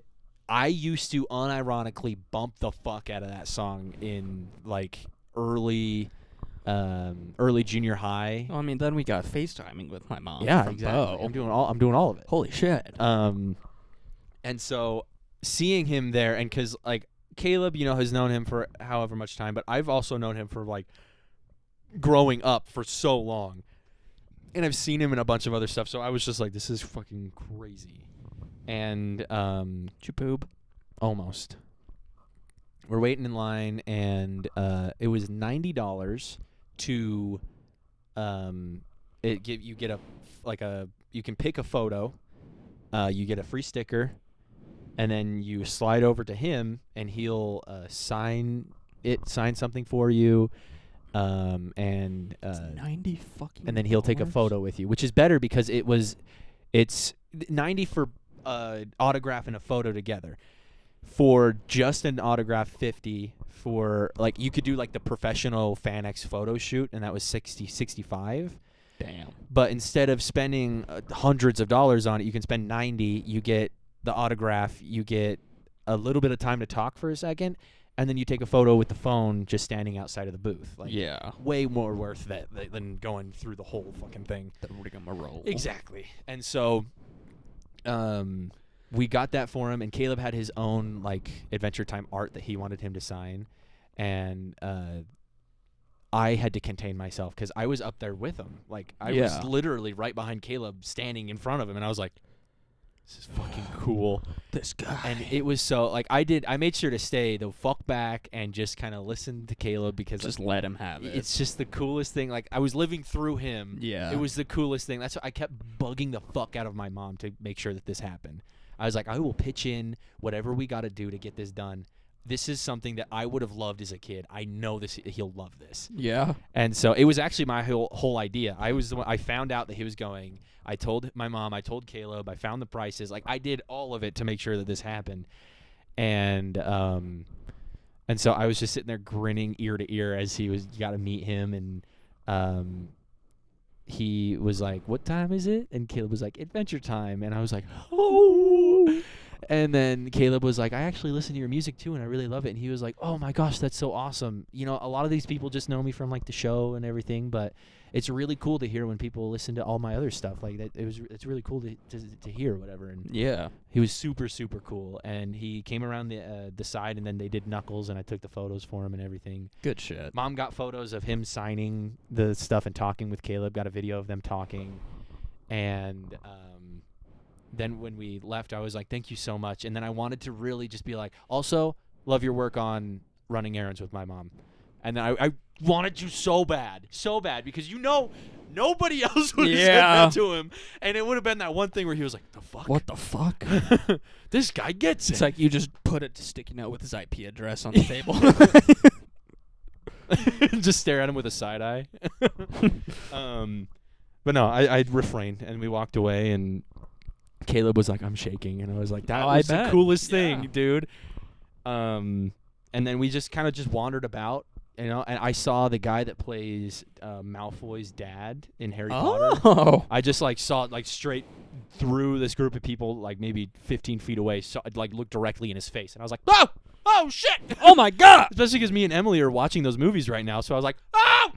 I used to unironically bump the fuck out of that song in like early junior high. Well, I mean, then we got FaceTiming with my mom. Yeah, from exactly. Bo. I'm doing all of it. Holy shit. And so seeing him there, and because like Caleb, has known him for however much time, but I've also known him for like growing up for so long, and I've seen him in a bunch of other stuff. So I was just like, this is fucking crazy. And Did you poop? almost. We're waiting in line, and it was $90 to you can pick a photo, you get a free sticker, and then you slide over to him, and he'll sign something for you, and 90 fucking. and then he'll take a photo with you, which is better because it's 90 for autograph and a photo together. For just an autograph, 50 for like you could do like the professional FanX photo shoot, and that was 65. Damn. But instead of spending hundreds of dollars on it, you can spend 90. You get the autograph, you get a little bit of time to talk for a second, and then you take a photo with the phone just standing outside of the booth. Like, Yeah. way more worth that than going through the whole fucking thing. The rigmarole. Exactly. And so we got that for him, and Caleb had his own like Adventure Time art that he wanted him to sign, and I had to contain myself because I was up there with him. Like I was literally right behind Caleb, standing in front of him, and I was like, this is fucking cool. This guy. And it was so like I made sure to stay the fuck back and just kind of listen to Caleb because Just let him have it. it's just the coolest thing. Like I was living through him. Yeah. It was the coolest thing. That's why I kept bugging the fuck out of my mom to make sure that this happened. I was like, I will pitch in whatever we got to do to get this done. This is something that I would have loved as a kid. I know he'll love this. Yeah. And so it was actually my whole idea. I found out that he was going. I told my mom, I told Caleb, I found the prices. Like I did all of it to make sure that this happened. And so I was just sitting there grinning ear to ear as you got to meet him, and he was like, "What time is it?" And Caleb was like, "Adventure Time." And I was like, "Oh." And then Caleb was like, I actually listen to your music too, and I really love it. And he was like, oh my gosh, that's so awesome. You know, a lot of these people just know me from like the show and everything, but it's really cool to hear when people listen to all my other stuff. Like that, it's really cool to hear whatever. And Yeah. he was super, super cool. And he came around the side, and then they did Knuckles, and I took the photos for him and everything. Good shit. Mom got photos of him signing the stuff and talking with Caleb, got a video of them talking. And then when we left, I was like, thank you so much. And then I wanted to really just be like, also, love your work on running errands with my mom. And then I wanted to so bad, because nobody else would have said that to him. And it would have been that one thing where he was like, the fuck? What the fuck? This guy gets it. It's like you just put a sticky note with his IP address on the table. Just stare at him with a side eye. But no, I refrained, and we walked away, and Caleb was like, I'm shaking. And I was like, that was the coolest thing, dude. And then we just kind of just wandered about, you know, and I saw the guy that plays Malfoy's dad in Harry Potter. Oh. I just like saw it like straight through this group of people, like maybe 15 feet away, so I'd like look directly in his face. And I was like, oh shit. Oh my God. Especially because me and Emily are watching those movies right now. So I was like, oh!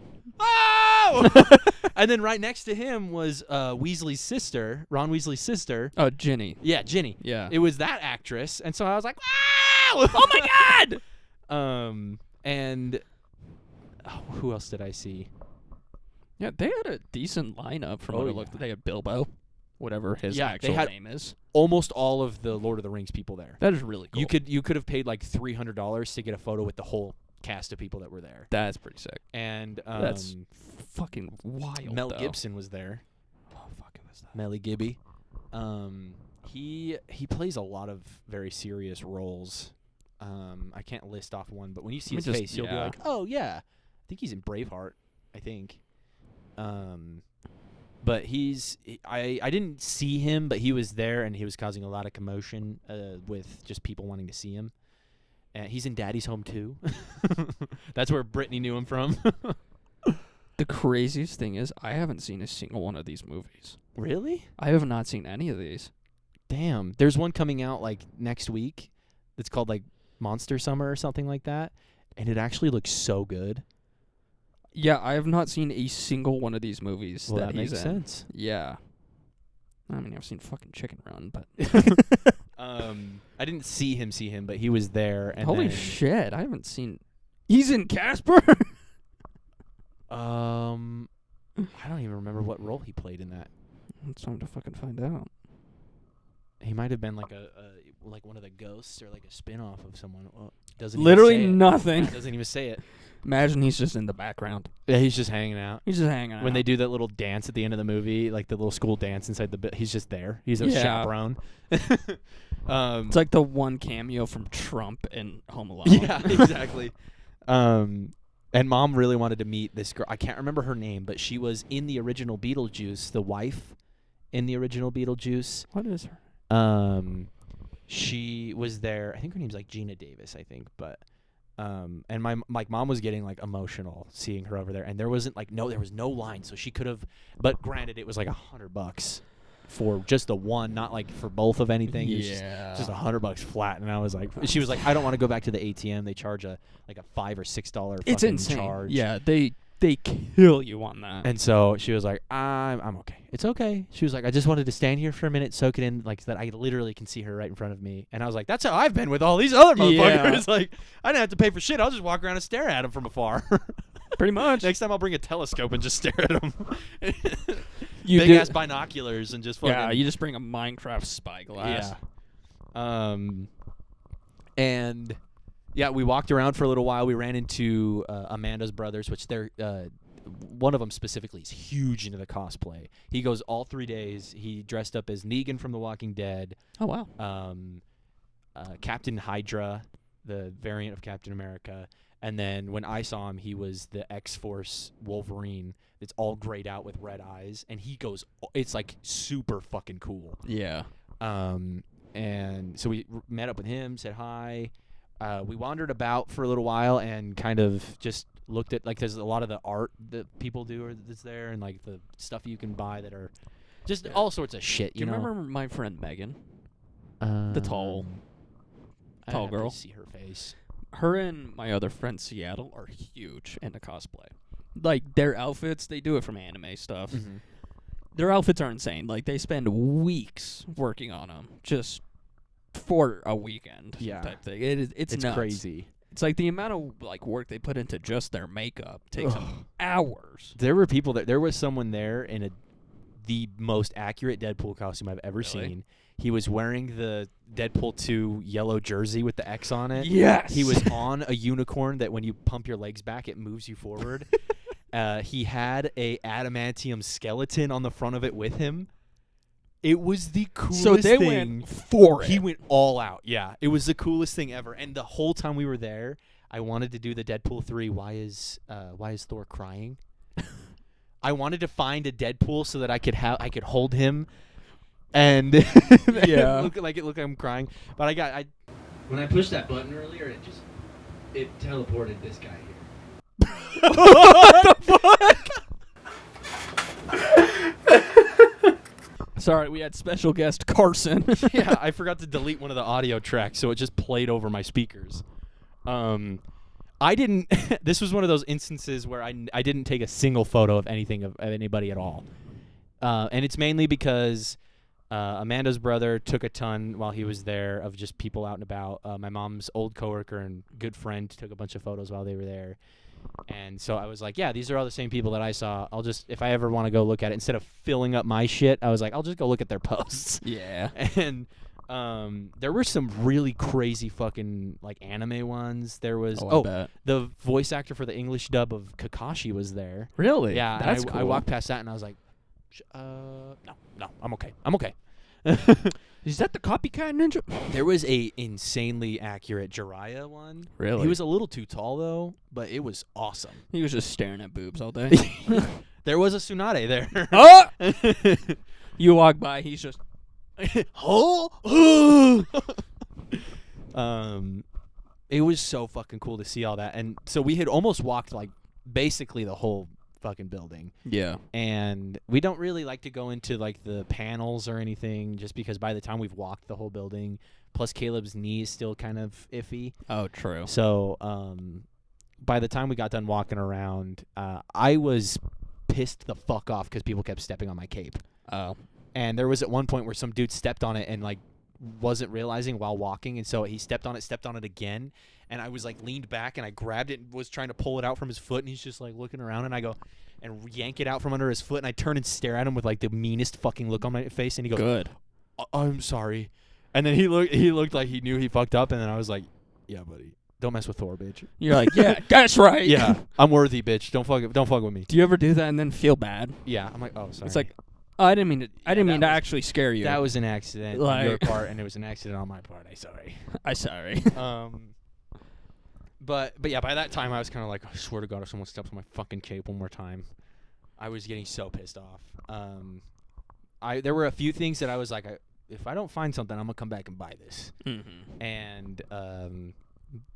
And then right next to him was Weasley's sister, Ron Weasley's sister. Oh, Ginny. Yeah, Ginny. Yeah. It was that actress. And so I was like, wow! Oh my God! And who else did I see? Yeah, they had a decent lineup from what it looked like. They had Bilbo, whatever his actual name is. Almost all of the Lord of the Rings people there. That is really cool. You could have paid like $300 to get a photo with the whole cast of people that were there. That's pretty sick. And that's fucking wild. Mel Gibson was there. Oh, fucking was that? Melly Gibby. He plays a lot of very serious roles. I can't list off one, but when you see his face, you'll be like, oh yeah. I think he's in Braveheart, I think. But I didn't see him, but he was there, and he was causing a lot of commotion with just people wanting to see him. And he's in Daddy's Home too. That's where Brittany knew him from. The craziest thing is I haven't seen a single one of these movies. Really? I have not seen any of these. Damn. There's one coming out like next week that's called like Monster Summer or something like that, and it actually looks so good. Yeah, I have not seen a single one of these movies that he's makes in. sense. Yeah. I mean, I've seen fucking Chicken Run, but I didn't see him, but he was there. And holy then, shit, I haven't seen. He's in Casper. I don't even remember what role he played in that. It's time to fucking find out. He might have been like like one of the ghosts or like a spin-off of someone. Well, doesn't Literally even say nothing. It. Doesn't even say it. Imagine he's just in the background. Yeah, he's just hanging out. He's just hanging out. When they do that little dance at the end of the movie, like the little school dance inside the he's just there. He's a chaperone. It's like the one cameo from Trump in Home Alone. Yeah, exactly. And Mom really wanted to meet this girl. I can't remember her name, but she was in the original Beetlejuice, the wife in the original Beetlejuice. What is her? She was there. I think her name's like Gina Davis, I think, but and my mom was getting like emotional seeing her over there, and there was no line, so she could have, but granted it was like $100 for just the one, not like for both of anything. Yeah. Just $100 flat. And I was like, she was like, I don't want to go back to the ATM. They charge a $5 or $6 It's fucking insane. charge. Yeah, they kill you on that. And so she was like, I'm okay. It's okay. She was like, I just wanted to stand here for a minute, soak it in, like so that I literally can see her right in front of me. And I was like, that's how I've been with all these other motherfuckers. Yeah. Like, I didn't have to pay for shit. I'll just walk around and stare at them from afar. Pretty much. Next time I'll bring a telescope and just stare at them. You Big ass binoculars and just fucking. Yeah, you just bring a Minecraft spyglass. Yeah. And yeah, we walked around for a little while. We ran into Amanda's brothers, which they're one of them specifically is huge into the cosplay. He goes all 3 days. He dressed up as Negan from The Walking Dead. Oh wow. Captain Hydra, the variant of Captain America. And then when I saw him, he was the X-Force Wolverine. It's all grayed out with red eyes, and he goes. It's like super fucking cool. Yeah. And so we met up with him, said hi. We wandered about for a little while and kind of just looked at, like, there's a lot of the art that people do that's there, and like the stuff you can buy that are just all sorts of shit. Do you remember my friend Megan? The tall I'd have to girl. see her face. Her and my other friend Seattle are huge into cosplay. Like, their outfits, they do it from anime stuff. Mm-hmm. Their outfits are insane. Like, they spend weeks working on them just for a weekend type thing. It's nuts. crazy. It's like the amount of like work they put into just their makeup takes them hours. There were people there was someone there in the most accurate Deadpool costume I've ever seen. He was wearing the Deadpool 2 yellow jersey with the X on it. Yes. He was on a unicorn that when you pump your legs back, it moves you forward. He had a adamantium skeleton on the front of it with him. It was the coolest thing. So they went for it. He went all out. Yeah, it was the coolest thing ever. And the whole time we were there, I wanted to do the Deadpool 3. Why is Thor crying? I wanted to find a Deadpool so that I could hold him, and look like I'm crying. But when I pushed that button earlier, it teleported this guy here. What the fuck? Sorry, we had special guest Carson. Yeah, I forgot to delete one of the audio tracks, so it just played over my speakers. I didn't. This was one of those instances where I didn't take a single photo of anything of anybody at all, and it's mainly because Amanda's brother took a ton while he was there of just people out and about. My mom's old coworker and good friend took a bunch of photos while they were there. And so I was like, yeah, these are all the same people that I saw. I'll just, if I ever want to go look at it, instead of filling up my shit, I was like, I'll just go look at their posts. Yeah. And there were some really crazy fucking like anime ones. There was I bet. The voice actor for the English dub of Kakashi was there. Really? Yeah, and That's I cool. walked past that and I was like, no, I'm okay. Is that the copycat ninja? There was a insanely accurate Jiraiya one. Really? He was a little too tall though, but it was awesome. He was just staring at boobs all day. There was a Tsunade there. Oh! You walk by, he's just. It was so fucking cool to see all that, and so we had almost walked like basically the whole fucking building. Yeah. And we don't really like to go into like the panels or anything, just because by the time we've walked the whole building, plus Caleb's knee is still kind of iffy. Oh, true. So by the time we got done walking around, I was pissed the fuck off because people kept stepping on my cape. Oh. And there was at one point where some dude stepped on it and like wasn't realizing while walking, and so he stepped on it again, and I was like leaned back and I grabbed it and was trying to pull it out from his foot, and he's just like looking around, and I go and yank it out from under his foot, and I turn and stare at him with like the meanest fucking look on my face, and he goes, Good. I'm sorry. And then he looked like he knew he fucked up, and then I was like, yeah, buddy, don't mess with Thor, bitch. You're like, yeah, that's right. Yeah, I'm worthy, bitch. Don't fuck with me. Do you ever do that and then feel bad? Yeah, I'm like, oh, sorry. It's like, oh, I didn't mean to was- actually scare you. that was an accident on your Like- part, and it was an accident on my part. I'm sorry. I'm sorry. But yeah, by that time I was kind of like, I swear to God, if someone steps on my fucking cape one more time, I was getting so pissed off. There were a few things that I was like, if I don't find something, I'm gonna come back and buy this. Mm-hmm. And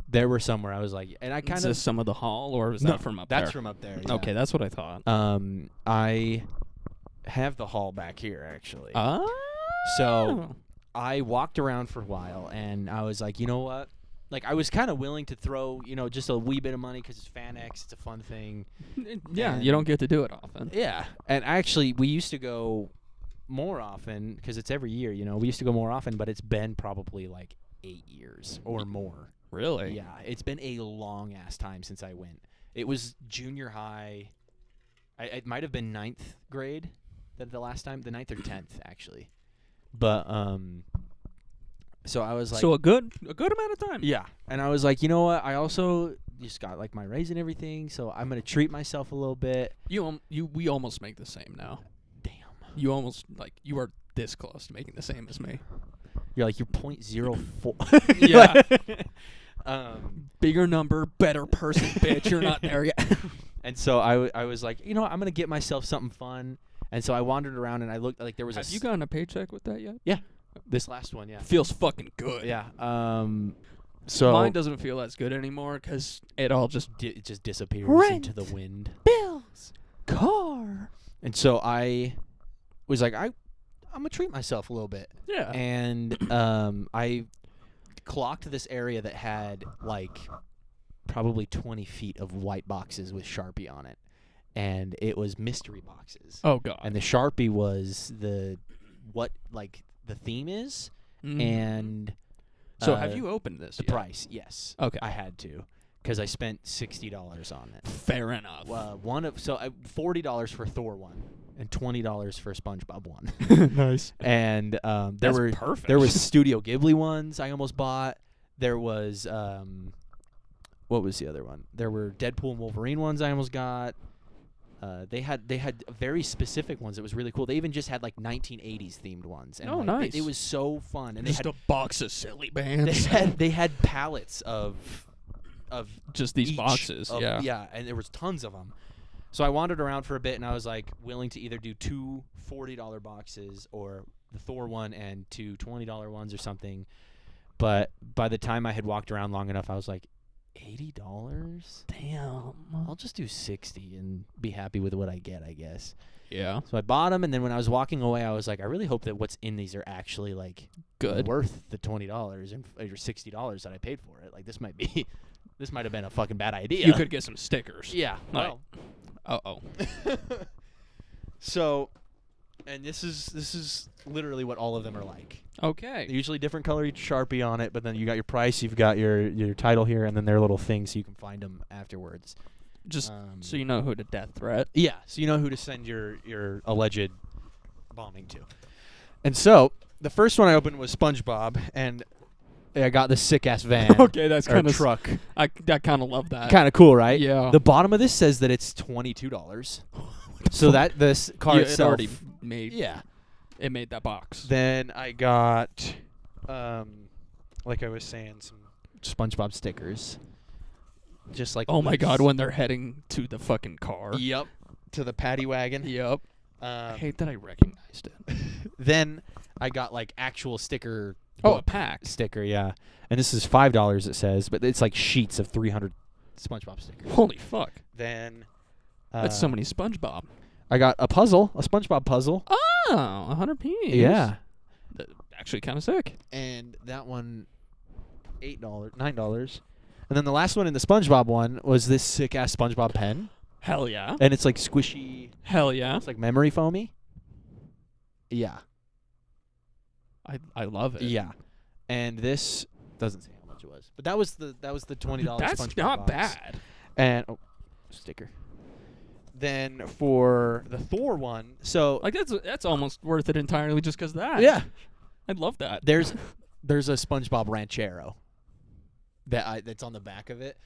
there were some where I was like, and I Is kind of this some of the hall, or was no, that from up there? that's from up there. Yeah. Okay, that's what I thought. I have the hall back here actually. Oh. So I walked around for a while, and I was like, you know what? Like, I was kind of willing to throw, just a wee bit of money because it's FanX. It's a fun thing. Yeah, And- you don't get to do it often. Yeah. And actually, we used to go more often because it's every year, We used to go more often, but it's been probably like 8 years or more. Really? Yeah. It's been a long-ass time since I went. It was junior high. It might have been 9th grade the last time. The 9th or 10th, actually. But, so I was like, So a good amount of time. yeah, and I was like, you know what? I also just got like my raise and everything, so I'm gonna treat myself a little bit. We almost make the same now. Damn, You almost you are this close to making the same as me. you're like you're .04. Yeah. Bigger number, better person, bitch. You're not there yet. And so I was like, I'm gonna get myself something fun, and so I wandered around and I looked like there was Have you gotten a paycheck with that yet? yeah, this last one, yeah, Feels fucking good. yeah. So Mine doesn't feel as good anymore because it all just it just disappears Rent. into the wind. bills, car. And so I was like, I gonna treat myself a little bit. Yeah. And I clocked this area that had like probably 20 feet of white boxes with Sharpie on it, and it was mystery boxes. Oh God. And the Sharpie was what the theme is, and so have you opened this? the yet? price? Yes. Okay. I had to, because I spent $60 on it. Fair enough. $40 for Thor 1 and $20 for SpongeBob 1. Nice. And there That's were perfect. there was Studio Ghibli ones I almost bought. There was what was the other one? There were Deadpool and Wolverine ones I almost got. They had very specific ones. It was really cool. They even just had like 1980s themed ones. And Oh, like, nice. It was so fun. And Just they a box of silly had bands. they had pallets of Just these each boxes. of- Yeah. yeah, and there was tons of them. So I wandered around for a bit, and I was like willing to either do two $40 boxes or the Thor one and two $20 ones or something. But by the time I had walked around long enough, I was like, $80? Damn. I'll just do 60 and be happy with what I get, I guess. Yeah. So I bought them, and then when I was walking away, I was like, I really hope that what's in these are actually like Good. worth the $20 and or $60 that I paid for it. Like this might have been a fucking bad idea. You could get some stickers. Yeah. Like- Well. Uh-oh. So, and this is literally what all of them are like. Okay. Usually different color Sharpie on it, but then you got your price, you've got your title here, and then their little thing so you can find them afterwards. Just so you know who to death threat. Yeah, so you know who to send your alleged bombing to. And so, the first one I opened was SpongeBob, and I got this sick-ass van. Okay, that's or kind of truck. I kind of love that. Kind of cool, right? Yeah. The bottom of this says that it's $22. So that this car It itself. already made. Yeah. It made that box. Then I got, like I was saying, some SpongeBob stickers. Just like Oh my this. God! When they're heading to the fucking car. Yep. To the paddy wagon. Yep. I Um, hate that I recognized it. then I got like actual sticker. Oh, a book pack. sticker, yeah. And this is $5. It says, but it's like sheets of 300 SpongeBob stickers. Holy fuck! Then That's so many SpongeBob. I got a SpongeBob puzzle. Oh, 100 piece. Yeah. Actually, kind of sick. And that one, $9. And then the last one in the SpongeBob one was this sick ass SpongeBob pen, Hell yeah. and it's like squishy. Hell yeah. It's like memory foamy. Yeah, I love it. yeah. And this doesn't say how much it was, but that was the $20 That's SpongeBob not box. bad. And sticker. Then for the Thor one, so Like that's almost worth it entirely just because of that. yeah, I'd love that. there's a SpongeBob Ranchero that's on the back of it.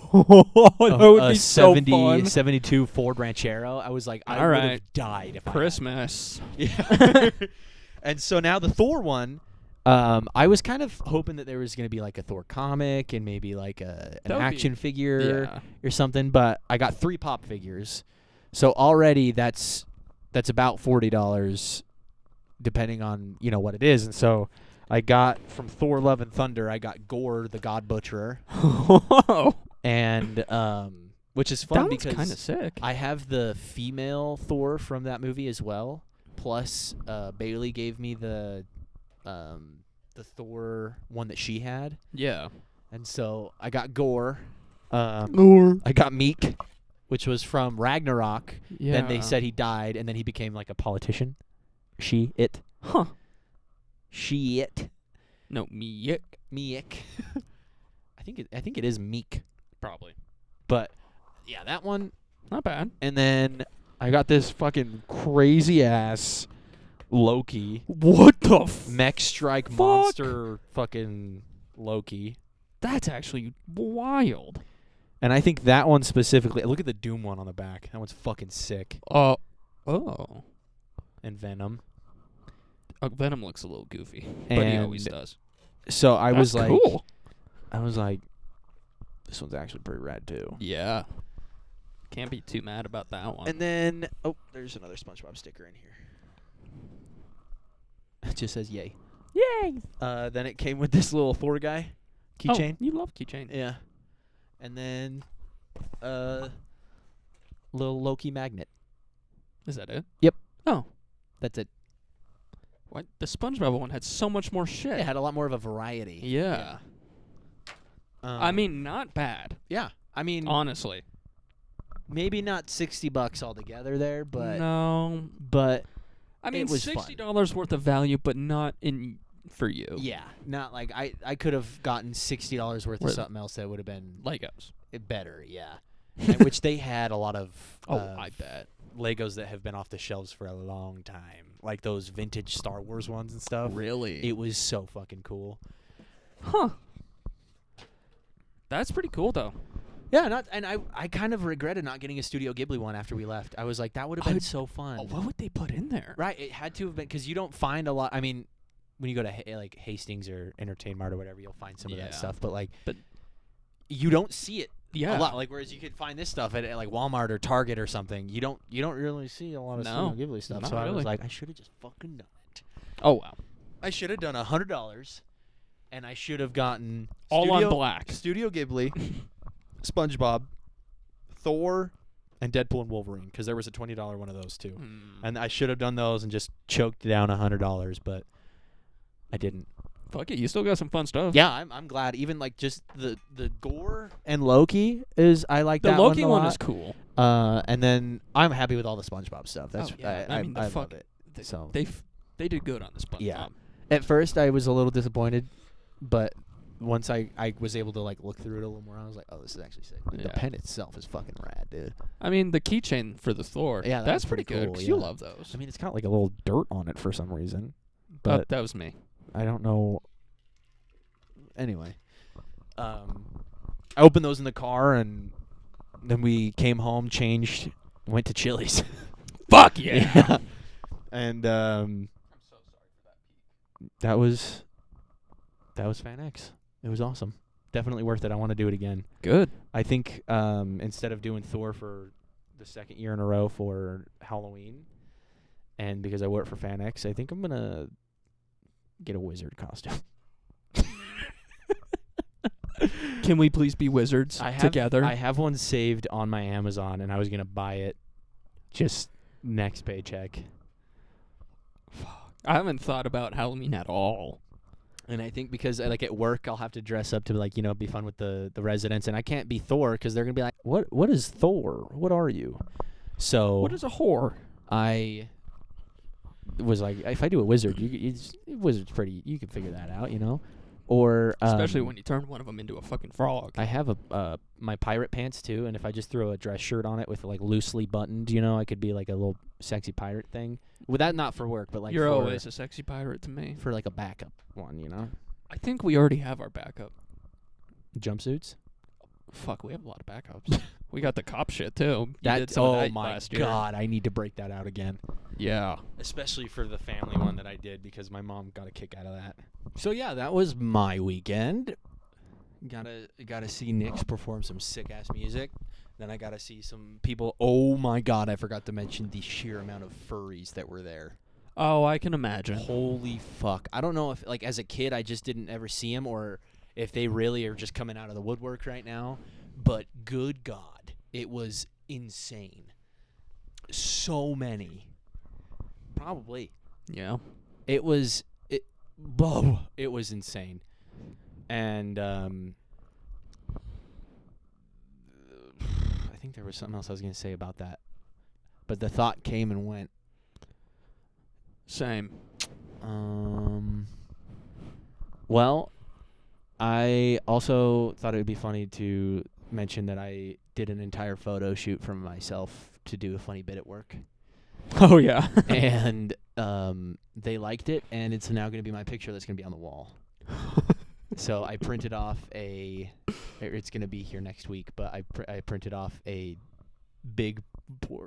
that would a be so 72 Ford Ranchero. I was like, I All would right. have died if Christmas. I had. Yeah. And so now the Thor one, I was kind of hoping that there was going to be like a Thor comic and maybe like an That would be- action figure Yeah. or something, but I got 3 pop figures. So already that's about $40 depending on, what it is. And so I got from Thor Love and Thunder, I got Gore the God Butcherer, and which is fun That one's because kind of sick. I have the female Thor from that movie as well. Plus, Bailey gave me the Thor one that she had, Yeah. and so I got Gore. Or I got Meek, which was from Ragnarok. yeah. Then they said he died, and then he became like a politician. It. Huh. It. No, me. Meek. I think it is Meek, Probably. but yeah, that one. Not bad. And then I got this fucking crazy ass Loki. What the Mech Strike Fuck. Monster fucking Loki. That's actually wild. And I think that one specifically, look at the Doom one on the back. That one's fucking sick. Oh. And Venom. Venom looks a little goofy, but he always And does. So I was That's like, cool. this one's actually pretty rad too. Yeah. Can't be too mad about that one. And then, there's another SpongeBob sticker in here. It just says yay. Yay! Then it came with this little Thor guy keychain. Oh, you love keychain. Yeah. And then little Loki magnet. Is that it? Yep. Oh, That's it. what? The SpongeBob one had so much more shit. It had a lot more of a variety. Yeah. I mean, not bad, yeah. I mean, honestly. maybe not $60 altogether there, but No. but I mean, it was fun. $60 worth of value, but not in for you. yeah, not like I could have gotten $60 worth of Worth- something else that would have been Legos. better. Yeah, and which they had a lot of. I bet. Legos that have been off the shelves for a long time, like those vintage Star Wars ones and stuff. Really? It was so fucking cool. Huh. That's pretty cool, though. Yeah, I kind of regretted not getting a Studio Ghibli one after we left. I was like, that would have been I'd- so fun. Oh, what would they put in there? Right, it had to have been because you don't find a lot. I mean, when you go to like Hastings or Entertain Mart or whatever, you'll find some of Yeah. that stuff. But like, But- you don't see it Yeah. a lot. Like whereas you could find this stuff at like Walmart or Target or something. You don't really see a lot of No, Studio Ghibli stuff. not So I really. was like, I should have just fucking done it. Oh, wow. I should have done $100, and I should have gotten All on black. Studio Ghibli, SpongeBob, Thor, and Deadpool and Wolverine because there was a $20 one of those too. And I should have done those and just choked down $100, but I didn't. Fuck it. You still got some fun stuff. Yeah, I'm glad. Even like just the gore and Loki is I like The that Loki one a one lot. is cool. And then I'm happy with all the SpongeBob stuff. That's Oh, yeah. I I mean, the I fuck- love it. So They did good on the SpongeBob. Yeah. At first I was a little disappointed, but once I was able to like look through it a little more, I was like, oh, this is actually sick. Like, Yeah. The pen itself is fucking rad, dude. I mean, the keychain for the Thor. Yeah, that's that's pretty pretty good. cool, 'Cause you yeah. love those. I mean, it's got like a little dirt on it for some reason, But but that was me. I don't know. Anyway, I opened those in the car, and then we came home, changed, went to Chili's. Fuck yeah. And I'm so sorry for that. That was Fan X. It was awesome. Definitely worth it. I want to do it again. Good. I think instead of doing Thor for the second year in a row for Halloween, and because I wore it for Fan X, I think I'm gonna get a wizard costume. Can we please be wizards together? I have one saved on my Amazon, and I was gonna buy it just next paycheck. I haven't thought about Halloween at all. And I think because like at work, I'll have to dress up to like be fun with the residents, and I can't be Thor because they're gonna be like, what is Thor? What are you? So What is a whore? I was like, if I do a wizard, wizard's pretty. You can figure that out, Or Especially when you turn one of them into a fucking frog. I have my pirate pants too, and if I just throw a dress shirt on it with like loosely buttoned, I could be like a little sexy pirate thing. Well, that not for work, but like You're for, always a sexy pirate to me. for like a backup one, I think we already have our backup. Jumpsuits. Fuck, we have a lot of backups. We got the cop shit too. You did That's some of oh that my last year. god, I need to break that out again. Yeah. Especially for the family one that I did because my mom got a kick out of that. So yeah, that was my weekend. Gotta see Nyx perform some sick ass music. Then I gotta see some people. Oh my god, I forgot to mention the sheer amount of furries that were there. Oh, I can imagine. Holy fuck! I don't know if like as a kid I just didn't ever see them or if they really are just coming out of the woodwork right now. But good god, it was insane. So many. Probably. Yeah. It was insane. And I think there was something else I was going to say about that. But the thought came and went. Same. Well, I also thought it would be funny to mention that I did an entire photo shoot for myself to do a funny bit at work. Oh yeah. And they liked it, and it's now going to be my picture that's going to be on the wall. So I printed off it's going to be here next week, but I printed off a big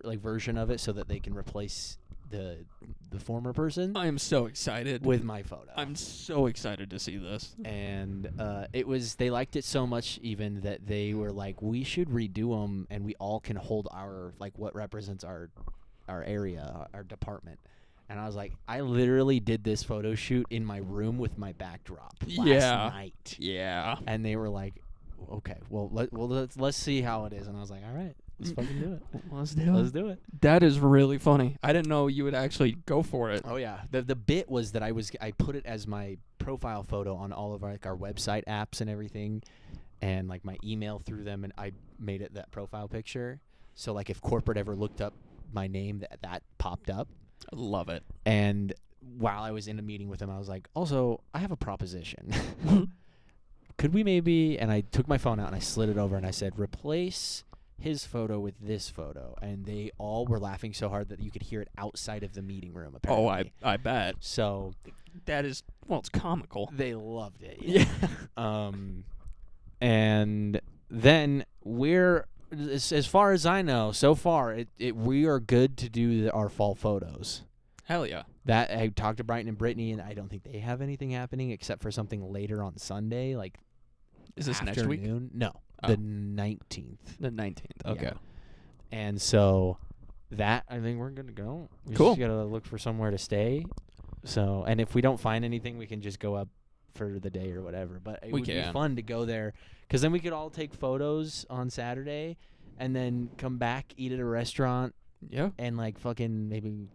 version of it so that they can replace the former person I am so excited with my photo. I'm so excited to see this. And they liked it so much even that they were like, we should redo them, and we all can hold our what represents our area, our department. And I was like, I literally did this photo shoot in my room with my backdrop last night. Yeah. And they were like, okay, well let's see how it is. And I was like, all right, Let's fucking do it. Let's do Let's do it. That is really funny. I didn't know you would actually go for it. Oh yeah. The bit was that I put it as my profile photo on all of our website apps and everything, and like my email through them, and I made it that profile picture. So like if corporate ever looked up my name, that popped up. I love it. And while I was in a meeting with him, I was like, also, I have a proposition. Could we maybe, and I took my phone out and I slid it over and I said, replace his photo with this photo. And they all were laughing so hard that you could hear it outside of the meeting room, apparently. Oh, I bet. So That is, well, it's comical. they loved it. Yeah. And then we're, as far as I know, so far, we are good to do our fall photos. Hell yeah. That I talked to Brighton and Brittany, and I don't think they have anything happening except for something later on Sunday, like Is this afternoon. next week? No, Oh. the 19th. The 19th. Okay. Yeah. And so that I think we're good to go. We Cool. just gotta look for somewhere to stay. So, and if we don't find anything, we can just go up for the day or whatever. But it We would be can. fun to go there, because then we could all take photos on Saturday, and then come back, eat at a restaurant, Yeah. and like fucking maybe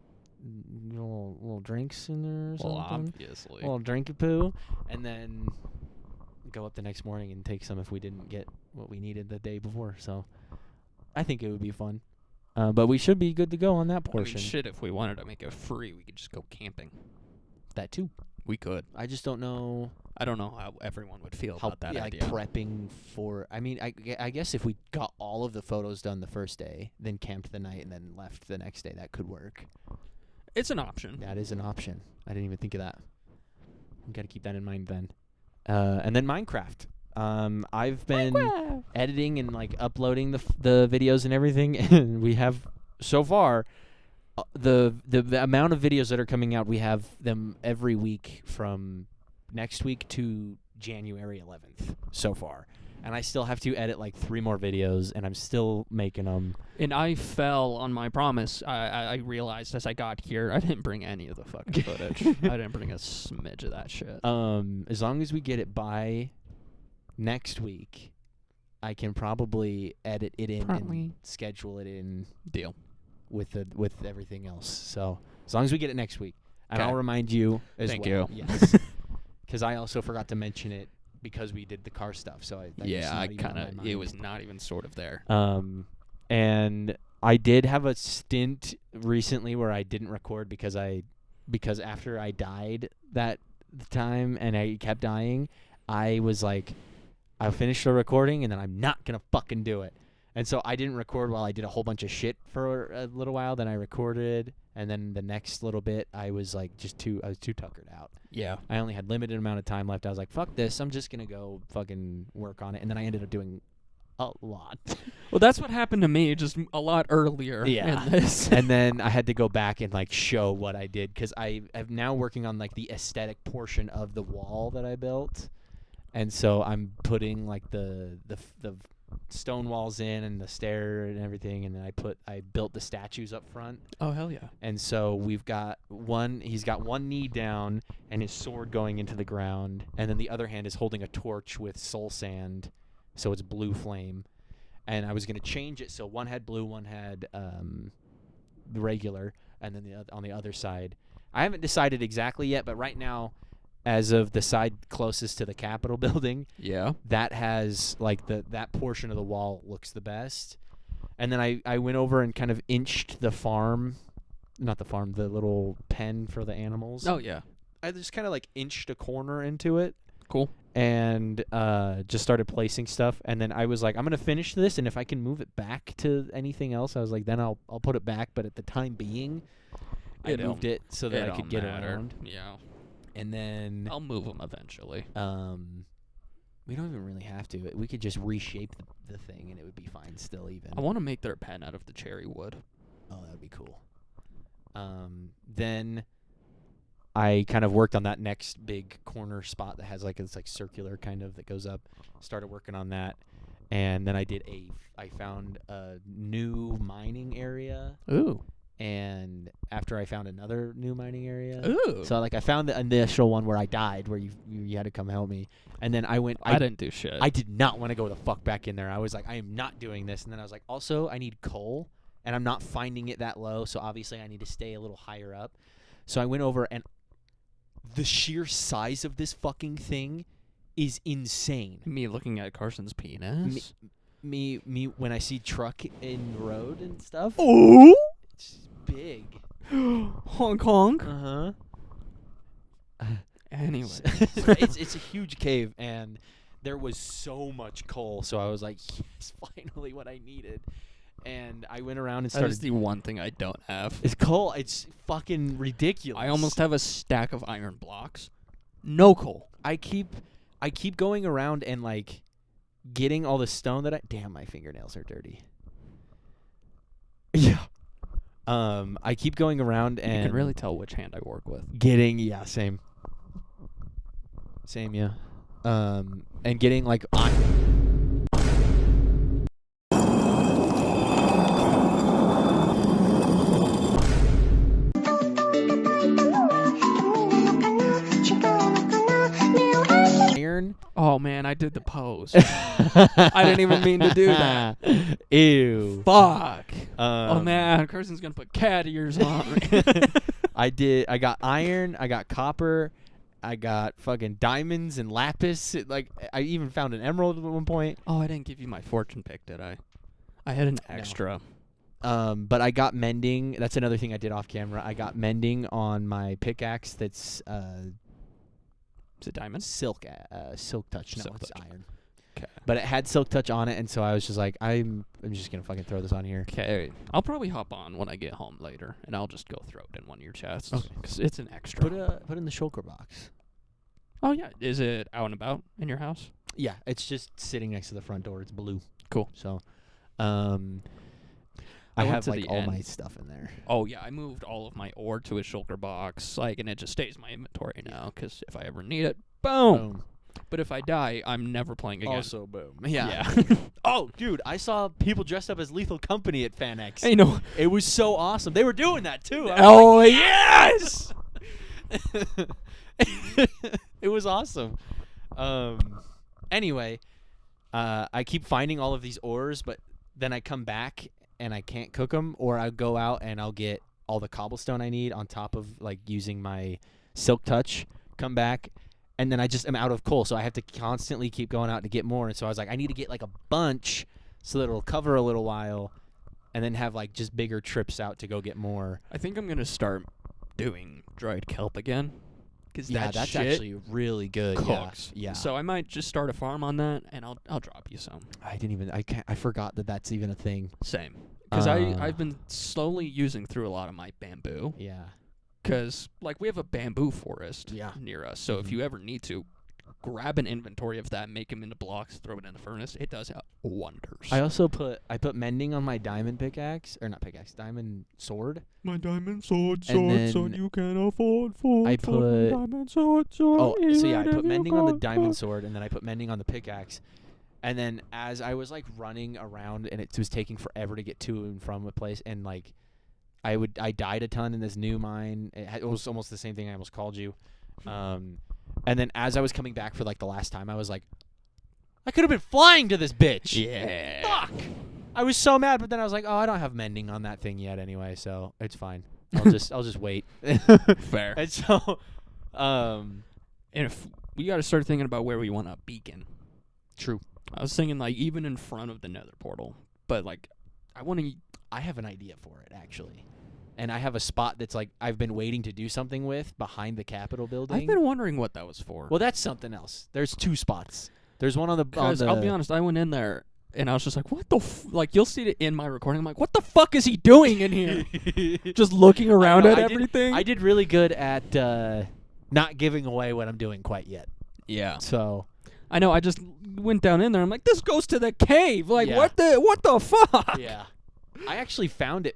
little drinks in there or Well, something. obviously. Little drinky poo, and then go up the next morning and take some if we didn't get what we needed the day before. So I think it would be fun. But we should be good to go on that I mean, portion. shit, if we wanted to make it free, we could just go camping. That too. We could. I just don't know I don't know how everyone would feel how about that like idea. prepping for. I mean, I guess if we got all of the photos done the first day, then camped the night, and then left the next day, that could work. It's an option. That is an option. I didn't even think of that. You got to keep that in mind then. And then Minecraft. I've been editing and like uploading the videos and everything, and we have so far the amount of videos that are coming out. We have them every week from next week to January 11th so far. And I still have to edit like 3 more videos, and I'm still making them. And I fell on my promise. I realized as I got here, I didn't bring any of the fucking footage. I didn't bring a smidge of that shit. As long as we get it by next week, I can probably edit it in Probably. and schedule it in Deal. with everything else. So as long as we get it next week, and Okay. I'll remind you as Thank well. you. Yes, because I also forgot to mention it because we did the car stuff. So Yeah, I kind of. It was not even sort of there. And I did have a stint recently where I didn't record because after I died that time and I kept dying, I was like, I finished the recording and then I'm not gonna fucking do it. And so I didn't record while I did a whole bunch of shit for a little while. Then I recorded, and then the next little bit I was like I was too tuckered out. Yeah. I only had limited amount of time left. I was like, fuck this, I'm just gonna go fucking work on it. And then I ended up doing a lot. Well, that's what happened to me, just a lot earlier. Yeah. In this. And then I had to go back and like show what I did, because I'm now working on like the aesthetic portion of the wall that I built. And so I'm putting like the stone walls in and the stair and everything, and then I built the statues up front. Oh hell yeah. And so he's got one knee down and his sword going into the ground, and then the other hand is holding a torch with soul sand, so it's blue flame. And I was going to change it so one had blue, one had the regular, and then on the other side. I haven't decided exactly yet, but right now, as of the side closest to the Capitol building, Yeah. that has like that portion of the wall looks the best. And then I went over and kind of inched the little pen for the animals. Oh yeah. I just kind of like inched a corner into it Cool. and just started placing stuff. And then I was like, I'm gonna finish this, and if I can move it back to anything else, I was like, then I'll put it back. But at the time being, I It don't- moved it so that It I don't could get matter. around. Yeah. And then I'll move them eventually. we don't even really have to. We could just reshape the thing, and it would be fine still. Even I want to make their pen out of the cherry wood. oh, that would be cool. Then I kind of worked on that next big corner spot that has like it's like circular kind of that goes up. Started working on that, and then I found a new mining area Ooh. and after I found another new mining area. Ooh. So like I found the initial one where I died, where you had to come help me, and then I went. I didn't do shit. I did not want to go the fuck back in there. I was like, I am not doing this. And then I was like, also, I need coal, and I'm not finding it that low, so obviously I need to stay a little higher up. So I went over, and the sheer size of this fucking thing is insane. Me looking at Carson's penis. Me, when I see truck in the road and stuff. Oh! It's big. Hong Kong. Anyway. it's a huge cave, and there was so much coal, so I was like, yes, finally what I needed. And I went around and That is started. the one thing I don't have. It's coal. It's fucking ridiculous. I almost have a stack of iron blocks. No coal. I keep going around and like getting all the stone that damn, my fingernails are dirty. Yeah. I keep going around and You can really tell which hand I work with. getting same, yeah. And getting like iron. Oh man, I did the pose. I didn't even mean to do that. Ew. Fuck. Oh man, Carson's gonna put cat ears on me. I got iron, I got copper, I got fucking diamonds and lapis. Like I even found an emerald at one point. Oh, I didn't give you my fortune pick, did I? I had an extra. But I got mending. That's another thing I did off camera. I got mending on my pickaxe. That's Is it diamond? silk touch. No, Silk it's touch. iron. Okay. But it had silk touch on it, and so I was just like, I'm just gonna fucking throw this on here. Okay. I'll probably hop on when I get home later, and I'll just go throw it in one of your chests. Okay. Because it's an extra. Put in the shulker box. Oh yeah. Is it out and about in your house? Yeah, it's just sitting next to the front door. It's blue. Cool. So, I I went have to like the all end. my stuff in there. Oh yeah, I moved all of my ore to a shulker box, like, and it just stays in my inventory now. Because if I ever need it, boom. But if I die, I'm never playing again. Also, boom. Yeah. Yeah. Oh, dude, I saw people dressed up as Lethal Company at FanX. Hey, no. It was so awesome. They were doing that too. I was Oh yes. it was awesome. Anyway, I keep finding all of these ores, but then I come back and I can't cook them, or I go out and I'll get all the cobblestone I need on top of like using my silk touch. Come back, and then I just am out of coal, so I have to constantly keep going out to get more. And so I was like, I need to get like a bunch so that it'll cover a little while, and then have like just bigger trips out to go get more. I think I'm gonna start doing dried kelp again. Cause Yeah, that that's shit actually really good. cooks. Yeah. So I might just start a farm on that, and I'll drop you some. I forgot that that's even a thing. Same. Because Uh. I've been slowly using through a lot of my bamboo. Yeah. Because like we have a bamboo forest Yeah. near us, so if Mhm. you ever need to, grab an inventory of that, make them into blocks, throw it in the furnace. It does wonders. I also put mending on my diamond pickaxe, or not pickaxe, diamond sword. My diamond sword, And sword then you can afford, for I put- diamond sword, sword. Oh, so yeah, I even put if mending you on the can't diamond afford- sword, and then I put mending on the pickaxe. And then as I was like running around, and it was taking forever to get to and from a place, and like I died a ton in this new mine. It was almost the same thing I almost called you. And then as I was coming back for like the last time, I was like, I could have been flying to this bitch. Yeah. Fuck. I was so mad, but then I was like, oh, I don't have mending on that thing yet anyway, so it's fine. I'll just wait. Fair. And so, And if we got to start thinking about where we want a beacon. true. I was thinking like even in front of the Nether portal, but like I want to. I have an idea for it actually, and I have a spot that's like I've been waiting to do something with behind the Capitol building. I've been wondering what that was for. Well, that's something else. There's two spots. There's one on the. Because I'll be honest, I went in there and I was just like, what the like you'll see it in my recording. I'm like, what the fuck is he doing in here? Just looking around at everything. I did really good at not giving away what I'm doing quite yet. Yeah. So I know. I just went down in there. I'm like, this goes to the cave. Like, Yeah. what the fuck? yeah, I actually found it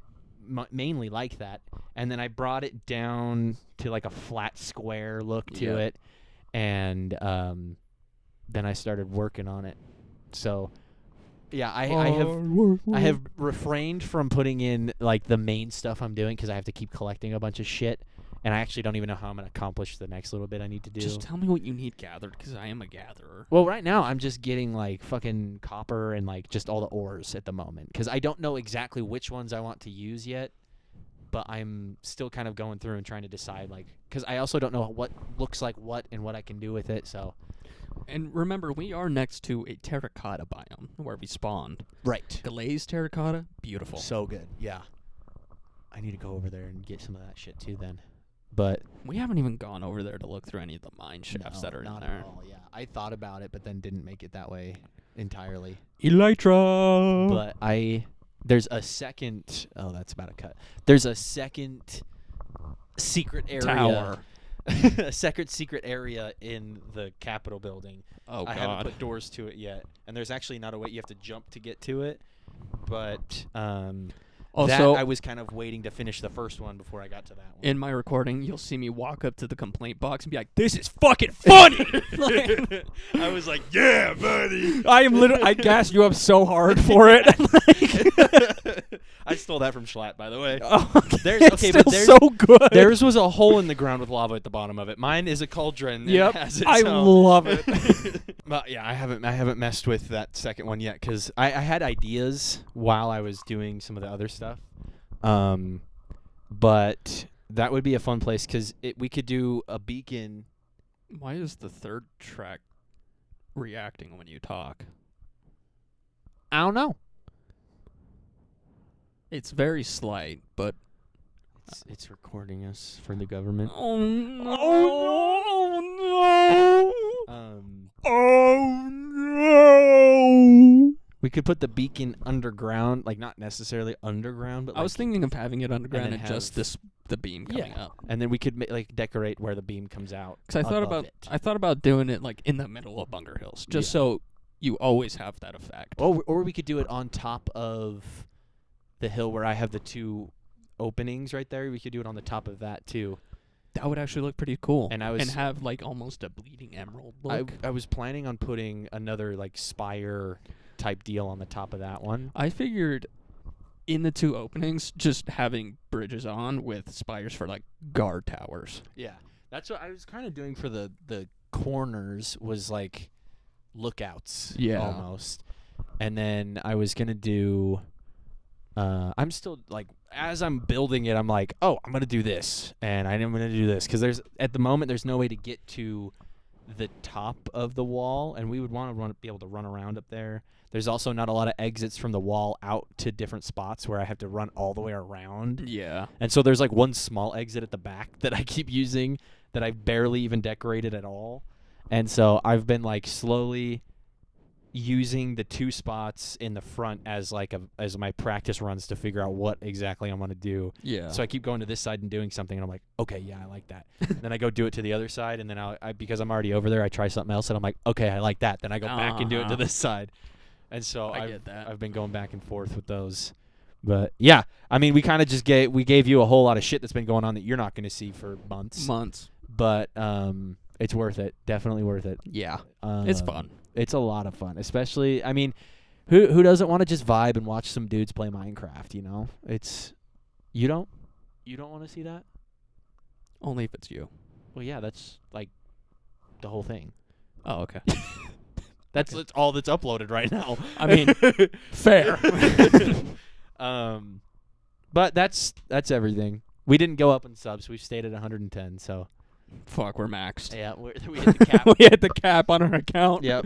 mainly like that, and then I brought it down to like a flat square look to Yeah. it, and then I started working on it. So Yeah, I have refrained from putting in like the main stuff I'm doing because I have to keep collecting a bunch of shit, and I actually don't even know how I'm gonna accomplish the next little bit I need to do. Just tell me what you need gathered, because I am a gatherer. Well, right now I'm just getting like fucking copper and like just all the ores at the moment because I don't know exactly which ones I want to use yet, but I'm still kind of going through and trying to decide like because I also don't know what looks like what and what I can do with it. So And remember, we are next to a terracotta biome where we spawned. right, Glazed terracotta, beautiful. so good. Yeah, I need to go over there and get some of that shit too. Then, but We haven't even gone over there to look through any of the mine shafts that are in not there. at all. Yeah, I thought about it, but then didn't make it that way entirely. Elytra! But there's a second. Oh, that's about a cut. There's a second secret area. Tower. A secret area in the Capitol building. Oh, I haven't God. put doors to it yet, and there's actually not a way you have to jump to get to it. But Also, that I was kind of waiting to finish the first one before I got to that one. in my recording, you'll see me walk up to the complaint box and be like, "This is fucking funny!" Like, I was like, "Yeah, buddy." I am literally. I gassed you up so hard for it. I stole that from Schlatt, by the way. Oh, There's it's okay, still but there's so good. Theirs was a hole in the ground with lava at the bottom of it. Mine is a cauldron. and Yep, it has its I own. love it. But yeah, I haven't messed with that second one yet because I had ideas while I was doing some of the other stuff. But that would be a fun place because we could do a beacon. Why is the third track reacting when you talk? I don't know. It's very slight, but It's recording us for the government. oh no! Oh no! Oh no! We could put the beacon underground, like not necessarily underground, but I was thinking of having it underground then and just the beam coming up. and then we could like decorate where the beam comes out. Because above it. I thought about doing it like in the middle of Bunker Hills, just so you always have that effect. Or we could do it on top of the hill where I have the two openings right there. We could do it on the top of that too. That would actually look pretty cool. And I was- have like almost a bleeding emerald look. I was planning on putting another like spire type deal on the top of that one. I figured in the two openings, just having bridges on with spires for like guard towers. Yeah, that's what I was kind of doing for the corners was like lookouts. Yeah. almost. And then I was gonna do. I'm still like as I'm building it, I'm like, oh, I'm gonna do this, and I'm gonna do this because at the moment there's no way to get to the top of the wall, and we would want to be able to run around up there. There's also not a lot of exits from the wall out to different spots where I have to run all the way around. Yeah. And so there's like one small exit at the back that I keep using that I barely even decorated at all. And so I've been like slowly using the two spots in the front as like as my practice runs to figure out what exactly I'm going to do. Yeah. So I keep going to this side and doing something, and I'm like, okay, yeah, I like that. Then I go do it to the other side, and then I because I'm already over there, I try something else, and I'm like, okay, I like that. Then I go back and do it to this side. And so I get that. I've been going back and forth with those. But yeah, I mean, we kind of just gave you a whole lot of shit that's been going on that you're not going to see for months. But it's worth it. Definitely worth it. Yeah. It's fun. It's a lot of fun, especially. I mean, who doesn't want to just vibe and watch some dudes play Minecraft? You know, you don't want to see that. Only if it's you. Well, yeah, that's like the whole thing. Oh, okay. That's all that's uploaded right now. I mean, fair. But that's everything. We didn't go up in subs. We've stayed at 110. So Fuck, we're maxed. yeah, we hit the cap. We hit the cap on our account. Yep,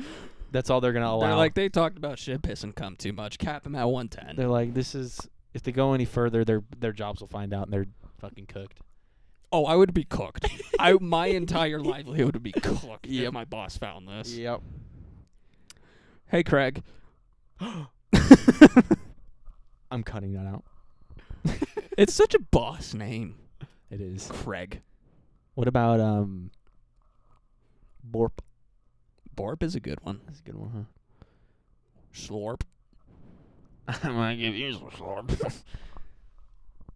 that's all they're gonna allow. They're like, they talked about shit, piss, and cum too much. Cap them at 110. They're like, this is if they go any further, their jobs will find out and they're fucking cooked. Oh, I would be cooked. My entire livelihood would be cooked if my boss found this. Yep. Hey, Craig. I'm cutting that out. It's such a boss name. It is. Craig. What about Borp? Borp is a good one. That's a good one, huh? Slorp. I'm gonna give you some slurp.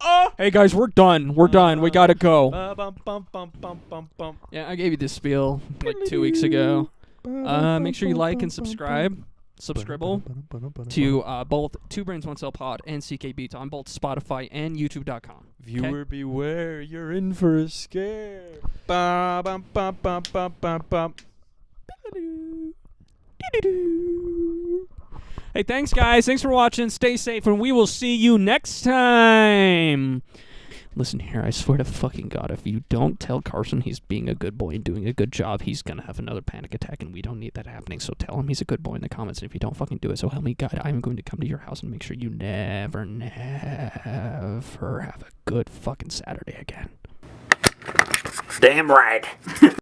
Oh! Hey, guys, we're done. We're done. We gotta go. Bum. Yeah, I gave you this spiel like 2 weeks ago. Make sure you like and subscribe. subscribe to both Two Brains One Cell Pod and CK Beats on both Spotify and YouTube.com. Viewer beware, you're in for a scare. Ba, bum, bum, bum, bum, bum, bum. Hey, thanks, guys. Thanks for watching. Stay safe, and we will see you next time. Listen here, I swear to fucking God, if you don't tell Carson he's being a good boy and doing a good job, he's going to have another panic attack, and we don't need that happening. So tell him he's a good boy in the comments, and if you don't fucking do it, so help me God, I'm going to come to your house and make sure you never, never have a good fucking Saturday again. Damn right.